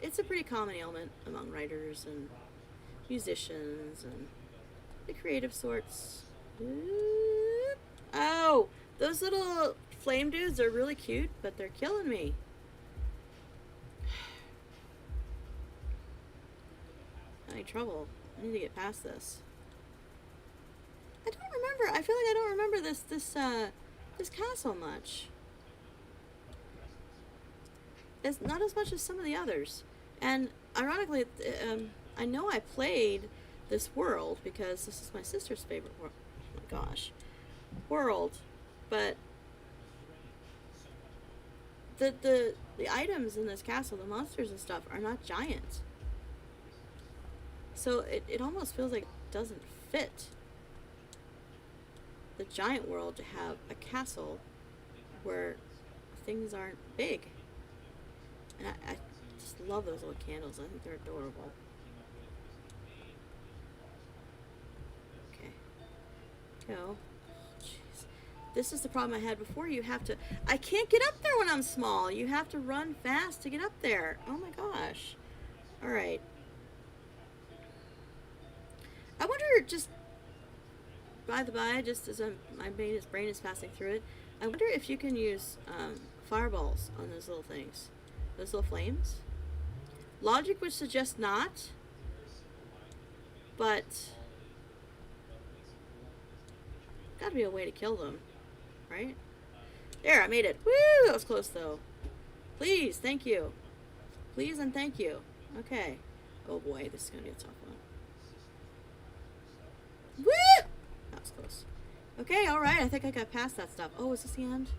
it's a pretty common ailment among writers and musicians and the creative sorts. Oh, those little flame dudes are really cute, but they're killing me. I'm in trouble. I need to get past this. I don't remember. I feel like I don't remember this castle much. It's not as much as some of the others. And ironically, I know I played this world because this is my sister's favorite world. Oh my gosh. World. But the items in this castle, the monsters and stuff, are not giant. So it almost feels like it doesn't fit the giant world to have a castle where things aren't big. And I just love those little candles. I think they're adorable. Okay. Go. Jeez. This is the problem I had before. I can't get up there when I'm small. You have to run fast to get up there. Oh my gosh. Alright. I wonder, just by the by, just as my brain is passing through it, I wonder if you can use fireballs on those little things. Those little flames. Logic would suggest not, but gotta be a way to kill them, right? There, I made it. Woo! That was close though. Please, thank you. Please and thank you. Okay. Oh boy, this is gonna be a tough one. Woo! That was close. Okay, alright, I think I got past that stuff. Oh, is this the end?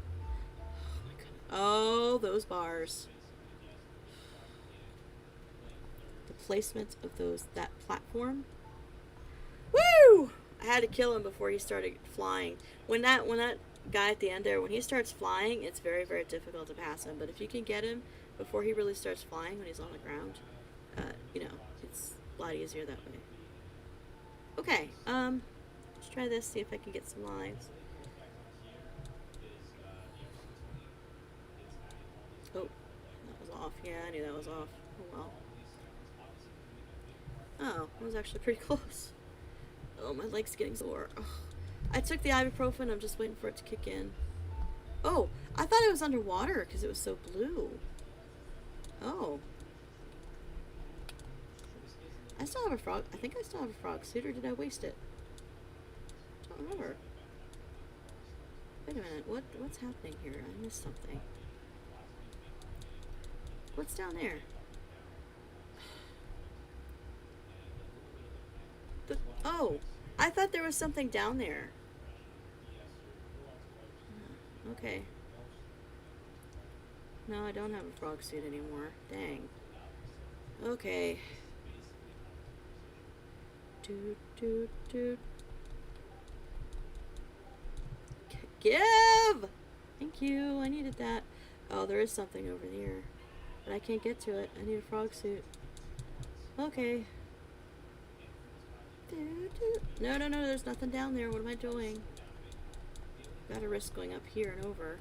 Oh my god. Oh, those bars. Placement of that platform. Woo! I had to kill him before he started flying. When that guy at the end there, when he starts flying, it's very, very difficult to pass him. But if you can get him before he really starts flying, when he's on the ground, you know, it's a lot easier that way. Okay, let's try this, see if I can get some lives. Oh, that was off. Yeah, I knew that was off. Oh well. Oh, that was actually pretty close. Oh, my leg's getting sore. Ugh. I took the ibuprofen. I'm just waiting for it to kick in. Oh, I thought it was underwater because it was so blue. Oh. I still have a frog. I think I still have a frog suit, or did I waste it? remember. Wait a minute, what's happening here? I missed something. What's down there? Oh, I thought there was something down there. Okay. No, I don't have a frog suit anymore. Dang. Okay. Doot, doot, doot. Give! Thank you. I needed that. Oh, there is something over there. But I can't get to it. I need a frog suit. Okay. Doot, doot. No, no, no. There's nothing down there. What am I doing? Gotta risk going up here and over.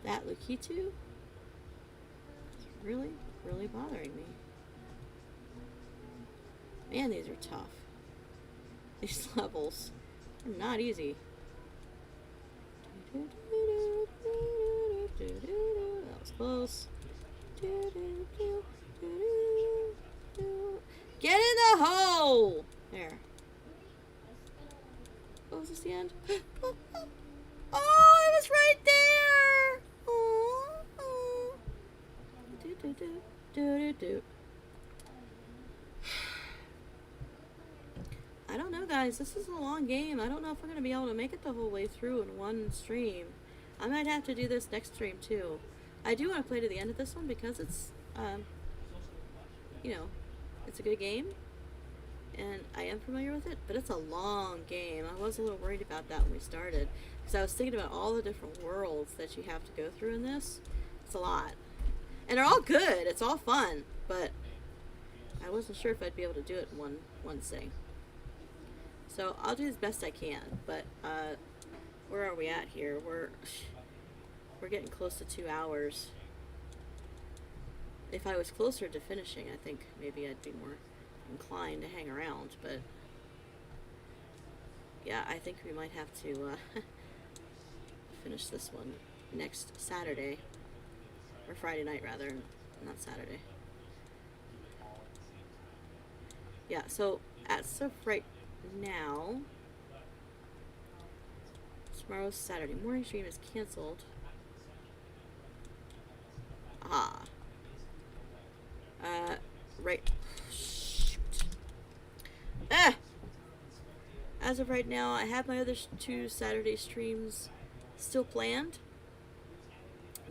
That Lukitu is really, really bothering me. Man, these are tough. These levels are not easy. That was close. Get in the hole! There. Oh, is this the end? Oh, it was right there! Oh. I don't know, guys. This is a long game. I don't know if we're going to be able to make it the whole way through in one stream. I might have to do this next stream, too. I do want to play to the end of this one because it's, you know, it's a good game. And I am familiar with it, but it's a long game. I was a little worried about that when we started, because I was thinking about all the different worlds that you have to go through in this. It's a lot. And they're all good. It's all fun, but I wasn't sure if I'd be able to do it in one sitting. So I'll do as best I can, but where are we at here? We're getting close to 2 hours. If I was closer to finishing, I think maybe I'd be more inclined to hang around, but yeah, I think we might have to finish this one next Saturday, or Friday night rather, not Saturday. Yeah, so as of right now, tomorrow's Saturday morning stream is canceled. Right. As of right now, I have my other 2 Saturday streams still planned,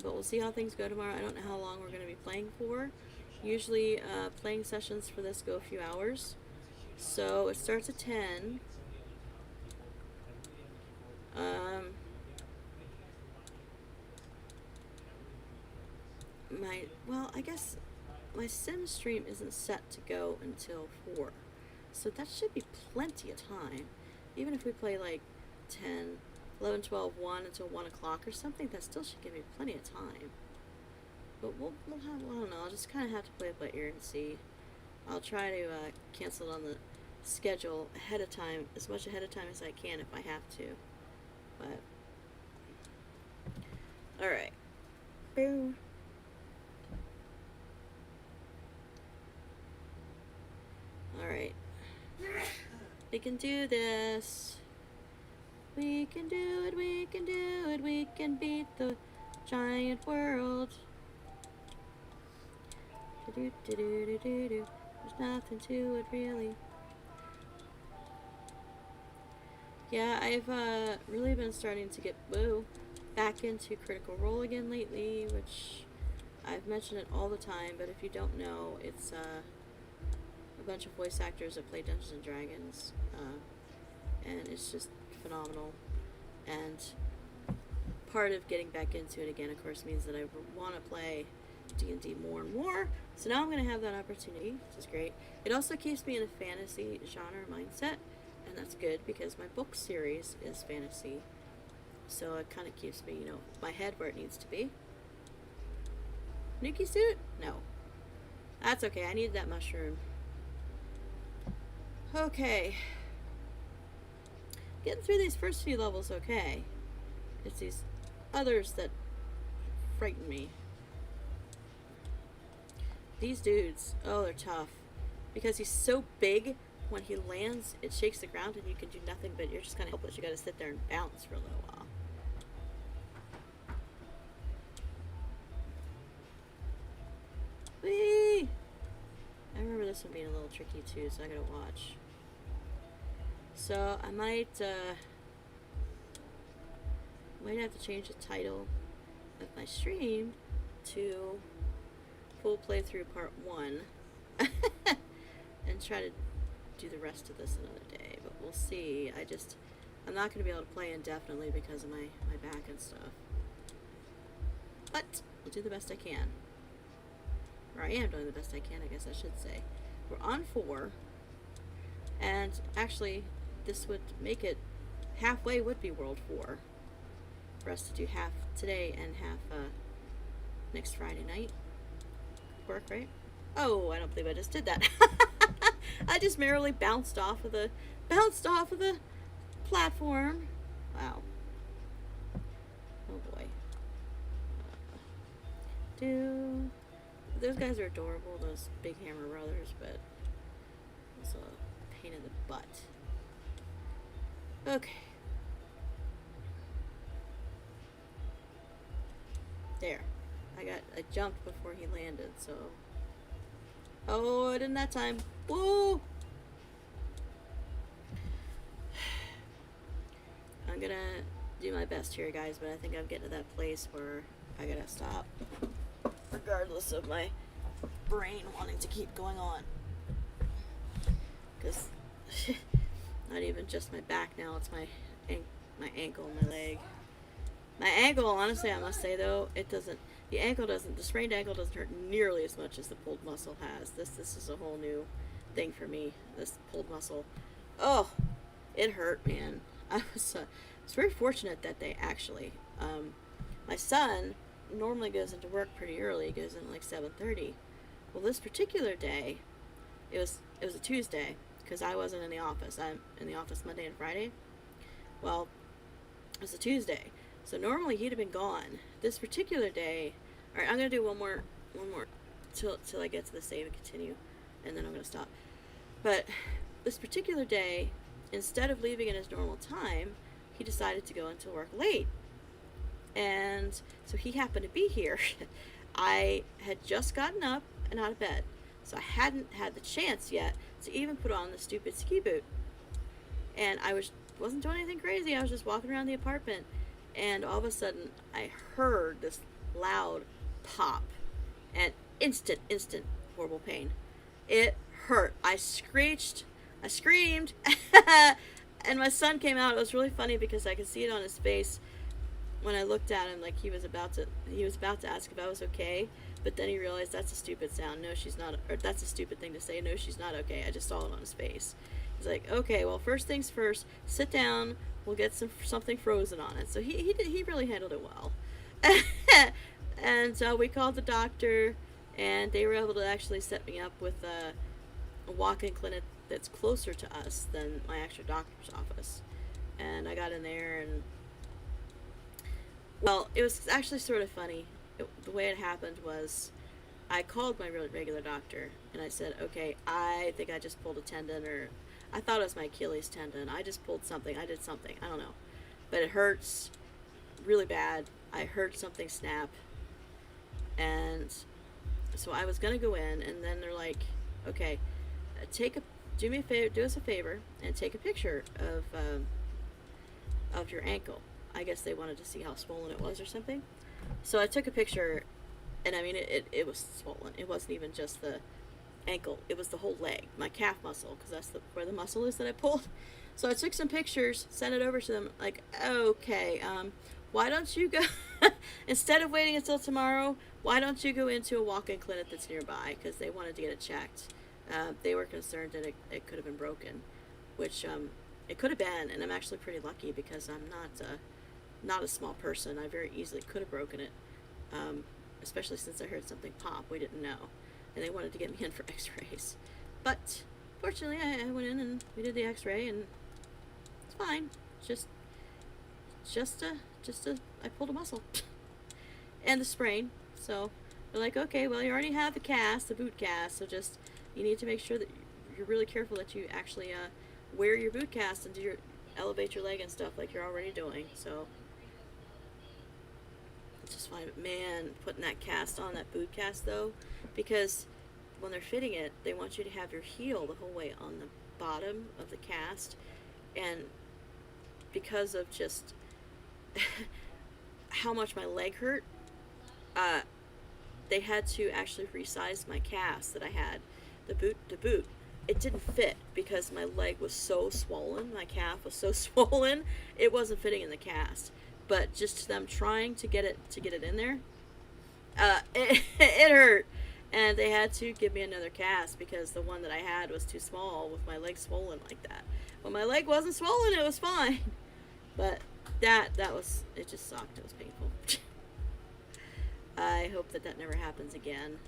but we'll see how things go tomorrow. I don't know how long we're going to be playing for. Usually, playing sessions for this go a few hours. So, it starts at 10. Well, I guess my sim stream isn't set to go until 4. So that should be plenty of time. Even if we play like 10, 11, 12, 1 until 1 o'clock or something, that still should give me plenty of time. But we'll have, I don't know, I'll just kind of have to play it by ear and see. I'll try to cancel it on the schedule ahead of time, as much ahead of time as I can if I have to. But, alright. Boom. Alright. We can do this. We can do it, we can do it, we can beat the giant world. Do-do-do-do-do-do. There's nothing to it, really. Yeah, I've really been starting to get back into Critical Role again lately, which I've mentioned it all the time, but if you don't know, it's a bunch of voice actors that play Dungeons and Dragons, and it's just phenomenal. And part of getting back into it again, of course, means that I want to play D&D more and more. So now I'm going to have that opportunity, which is great. It also keeps me in a fantasy genre mindset, and that's good because my book series is fantasy. So it kind of keeps me, you know, my head where it needs to be. Nuki suit? No. That's okay. I needed that mushroom. Okay. Getting through these first few levels okay. It's these others that frighten me. These dudes, oh, they're tough. Because he's so big, when he lands, it shakes the ground and you can do nothing, but you're just kind of helpless. You gotta sit there and bounce for a little while. Whee! I remember this one being a little tricky too, so I gotta watch. So I might have to change the title of my stream to full playthrough part 1 and try to do the rest of this another day, but we'll see. I'm not going to be able to play indefinitely because of my back and stuff, but I'll do the best I can, or I am doing the best I can, I guess I should say. We're on 4, and actually this would make it halfway would be World 4 for us to do half today and half next Friday night. Work, right? Oh, I don't believe I just did that. I just merrily bounced off of the platform. Wow. Oh boy. Those guys are adorable, those Big Hammer brothers, but it's a pain in the butt. Okay. There. I jumped before he landed, so. Oh, I didn't that time. Woo! I'm gonna do my best here, guys, but I think I'm getting to that place where I gotta stop. Regardless of my brain wanting to keep going on. Because not even just my back now, it's my ankle and my leg. My ankle, honestly, I must say though, the sprained ankle doesn't hurt nearly as much as the pulled muscle has. This is a whole new thing for me, this pulled muscle. Oh, it hurt, man. I was very fortunate that day, actually. My son normally goes into work pretty early. He goes in like 7:30. Well, this particular day, it was a Tuesday, because I wasn't in the office. I'm in the office Monday and Friday. Well, it was a Tuesday. So normally he'd have been gone. This particular day, all right, I'm gonna do one more till I get to the save and continue, and then I'm gonna stop. But this particular day, instead of leaving at his normal time, he decided to go into work late, and so he happened to be here. I had just gotten up and out of bed, so I hadn't had the chance yet to even put on the stupid ski boot, and I wasn't doing anything crazy. I was just walking around the apartment. And all of a sudden, I heard this loud pop and instant horrible pain. It hurt. I screamed, and my son came out. It was really funny because I could see it on his face when I looked at him, like he was about to ask if I was okay, but then he realized that's a stupid sound. No, she's not, or that's a stupid thing to say. No, she's not okay. I just saw it on his face. He's like, okay, well, first things first, sit down. We'll get something frozen on it. So he really handled it well. And so we called the doctor, and they were able to actually set me up with a walk-in clinic that's closer to us than my actual doctor's office. And I got in there, and well, it was actually sort of funny. The way it happened was I called my regular doctor, and I said, okay, I think I just pulled a tendon, or I thought it was my Achilles tendon. I just pulled something. I did something. I don't know. But it hurts really bad. I heard something snap. And so I was going to go in, and then they're like, okay, do me a favor, do us a favor, and take a picture of your ankle. I guess they wanted to see how swollen it was or something. So I took a picture, and I mean, it was swollen. It wasn't even just the ankle, it was the whole leg, my calf muscle, because that's where the muscle is that I pulled. So I took some pictures, sent it over to them, like, okay, why don't you go, instead of waiting until tomorrow, why don't you go into a walk-in clinic that's nearby, because they wanted to get it checked. They were concerned that it could have been broken, which it could have been, and I'm actually pretty lucky because I'm not a small person. I very easily could have broken it, especially since I heard something pop. We didn't know. And they wanted to get me in for x-rays. But fortunately, I went in and we did the x-ray, and it's fine. I pulled a muscle. And the sprain. So They're like, okay, well, you already have the cast, the boot cast, so just, you need to make sure that you're really careful that you actually wear your boot cast and elevate your leg and stuff like you're already doing. So it's just fine. But man, putting that cast on, that boot cast though, because when they're fitting it, they want you to have your heel the whole way on the bottom of the cast, and because of just how much my leg hurt, they had to actually resize my cast that I had, the boot. It didn't fit because my leg was so swollen, my calf was so swollen, it wasn't fitting in the cast. But just them trying to get it in there, it hurt, and they had to give me another cast because the one that I had was too small with my leg swollen like that. When my leg wasn't swollen, it was fine. But that was, it just sucked. It was painful. I hope that never happens again.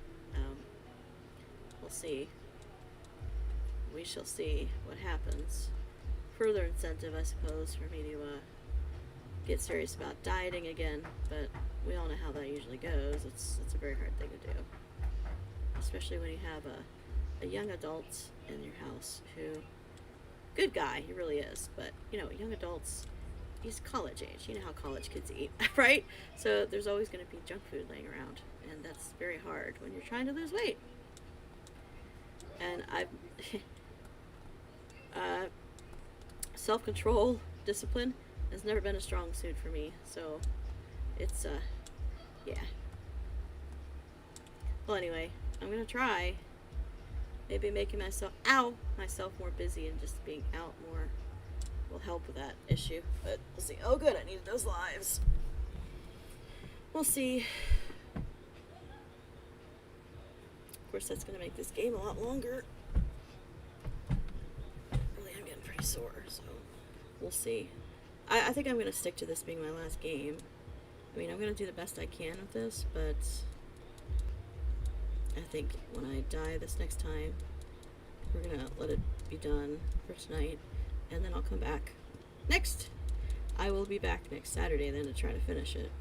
We'll see. We shall see what happens. Further incentive, I suppose, for me to get serious about dieting again. But we all know how that usually goes. It's a very hard thing to do, especially when you have a young adult in your house who, good guy, he really is. But young adults. He's college age. You know how college kids eat, right? So there's always going to be junk food laying around, and that's very hard when you're trying to lose weight. And self-control, discipline has never been a strong suit for me. So it's yeah. Well, anyway, I'm gonna try maybe making myself more busy and just being out more will help with that issue, but we'll see. Oh good, I needed those lives. We'll see. Of course, that's going to make this game a lot longer. Really, I'm getting pretty sore, so we'll see. I think I'm going to stick to this being my last game. I mean, I'm going to do the best I can with this, but I think when I die this next time, we're going to let it be done for tonight. And then I'll come back I will be back next Saturday then to try to finish it.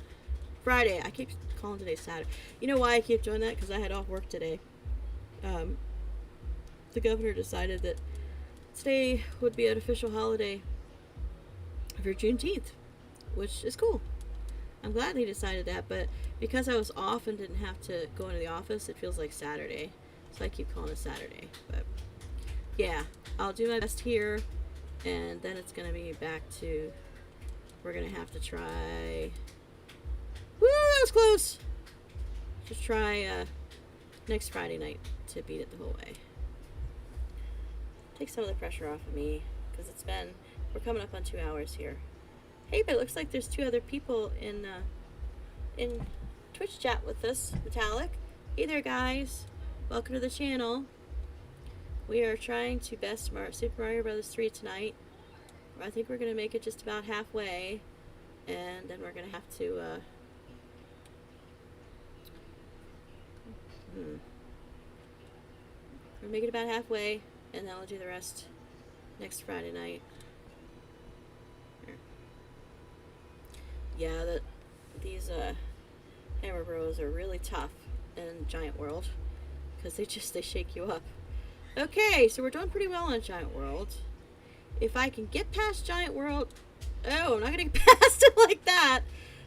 Friday. I keep calling today Saturday. You know why I keep doing that? Because I had off work today. The governor decided that today would be an official holiday for Juneteenth, which is cool. I'm glad he decided that, but because I was off and didn't have to go into the office, it feels like Saturday. So I keep calling it Saturday. But yeah, I'll do my best here. And then it's going to be back to, we're going to have to try, woo, that was close. Just try next Friday night to beat it the whole way. Take some of the pressure off of me, because we're coming up on 2 hours here. Hey, but it looks like there's 2 other people in Twitch chat with us. Metallic. Hey there, guys. Welcome to the channel. We are trying to best Super Mario Bros. 3 tonight. I think we're going to make it just about halfway. And then we're going to have to... We'll make it about halfway. And then I'll do the rest next Friday night. Here. Yeah, these Hammer Bros are really tough in Giant World. Because they shake you up. Okay, so we're doing pretty well on Giant World. If I can get past Giant World... Oh, I'm not going to get past it like that.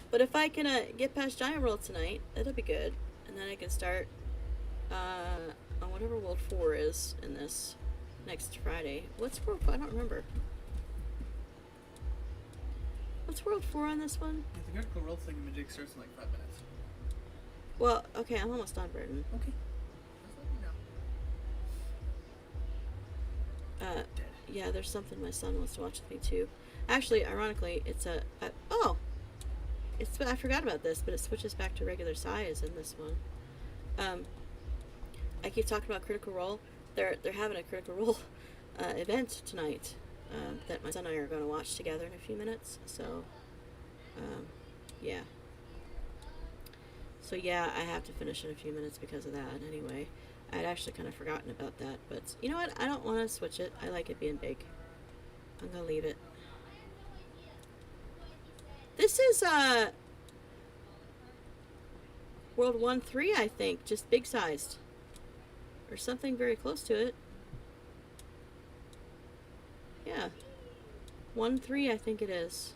But if I can get past Giant World tonight, that'll be good. And then I can start on whatever World 4 is in this next Friday. What's World 4? I don't remember. What's World 4 on this one? I think Critical Role thingamajig starts in like 5 minutes. Well, okay, I'm almost done, Burton. Okay. Just let me know. Yeah, there's something my son wants to watch with me too. Actually, ironically, it's I forgot about this, but it switches back to regular size in this one. I keep talking about Critical Role. They're having a Critical Role event tonight that my son and I are going to watch together in a few minutes. So, yeah. So yeah, I have to finish in a few minutes because of that. Anyway, I'd actually kind of forgotten about that, but you know what? I don't want to switch it. I like it being big. I'm gonna leave it. This is World 1-3, I think, just big sized. Or something very close to it. Yeah. 1-3, I think it is.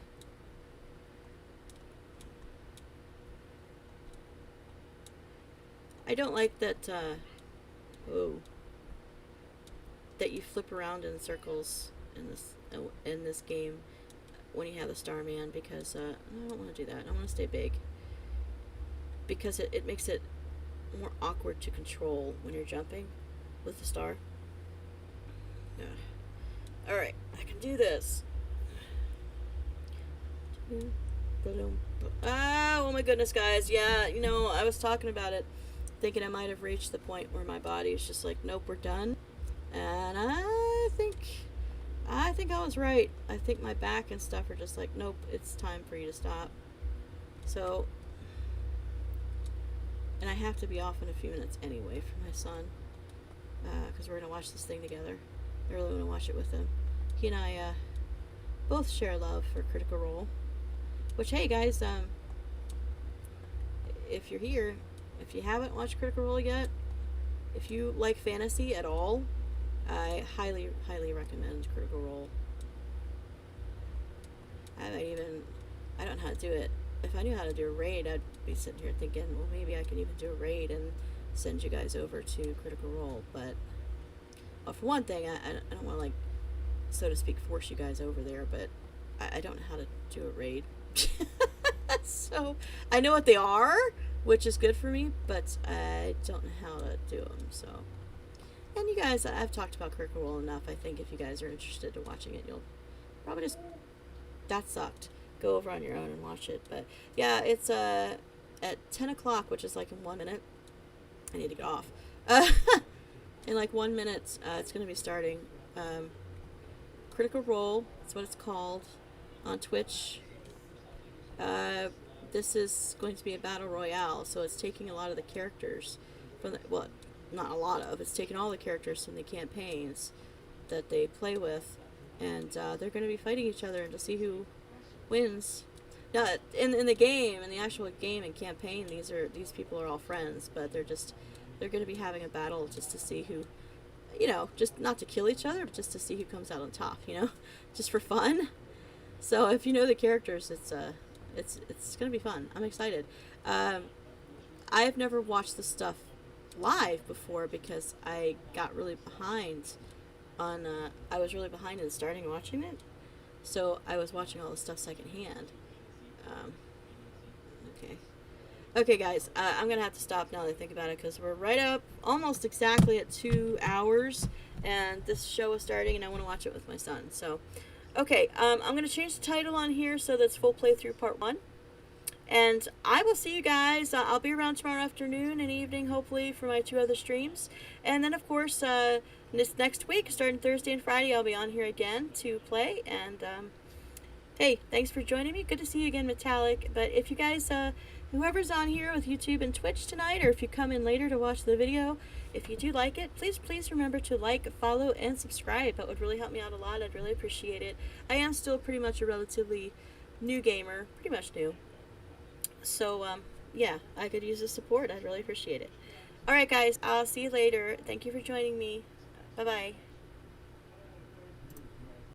I don't like that, that you flip around in circles in this game when you have the Starman, because I don't want to do that. I want to stay big, because it makes it more awkward to control when you're jumping with the star. Yeah. Alright, I can do this. Ah, oh my goodness, guys. Yeah, you know, I was talking about it, thinking I might have reached the point where my body is just like, nope, we're done. And I think I was right. I think my back and stuff are just like, nope, it's time for you to stop. So, and I have to be off in a few minutes anyway for my son, because we're gonna watch this thing together. I really want to watch it with him. He and I both share love for Critical Role. Which, hey guys, if you're here, if you haven't watched Critical Role yet, if you like fantasy at all, I highly, highly recommend Critical Role. I don't know how to do it. If I knew how to do a raid, I'd be sitting here thinking, well, maybe I could even do a raid and send you guys over to Critical Role. But, well, for one thing, I don't want to, like, so to speak, force you guys over there, but I don't know how to do a raid. So, I know what they are, which is good for me, but I don't know how to do them, so. And you guys, I've talked about Critical Role enough. I think if you guys are interested in watching it, you'll probably just, that sucked, go over on your own and watch it. But, yeah, it's at 10 o'clock, which is like in 1 minute. I need to get off. In like 1 minute, it's going to be starting. Critical Role, that's what it's called, on Twitch. This is going to be a battle royale, so it's taking a lot of the characters from the, well, not a lot of, it's taking all the characters from the campaigns that they play with, and they're going to be fighting each other to see who wins. Now, in the game, in the actual game and campaign, these people are all friends, but they're going to be having a battle just to see who, you know, just not to kill each other, but just to see who comes out on top, you know, just for fun. So if you know the characters, it's gonna be fun. I'm excited. I've never watched this stuff live before because I got really behind on. I was really behind in starting watching it, so I was watching all the stuff secondhand. Okay, guys. I'm gonna have to stop now that I think about it, because we're right up almost exactly at 2 hours, and this show is starting, and I want to watch it with my son. So. Okay, I'm going to change the title on here so that's full playthrough part 1. And I will see you guys. I'll be around tomorrow afternoon and evening, hopefully, for my 2 other streams. And then, of course, this next week, starting Thursday and Friday, I'll be on here again to play. And, hey, thanks for joining me. Good to see you again, Metallic. But if you guys, whoever's on here with YouTube and Twitch tonight, or if you come in later to watch the video, if you do like it, please remember to like, follow, and subscribe. That would really help me out a lot. I'd really appreciate it. I am still pretty much a relatively new gamer. Pretty much new. So, yeah, I could use the support. I'd really appreciate it. Alright, guys. I'll see you later. Thank you for joining me. Bye-bye.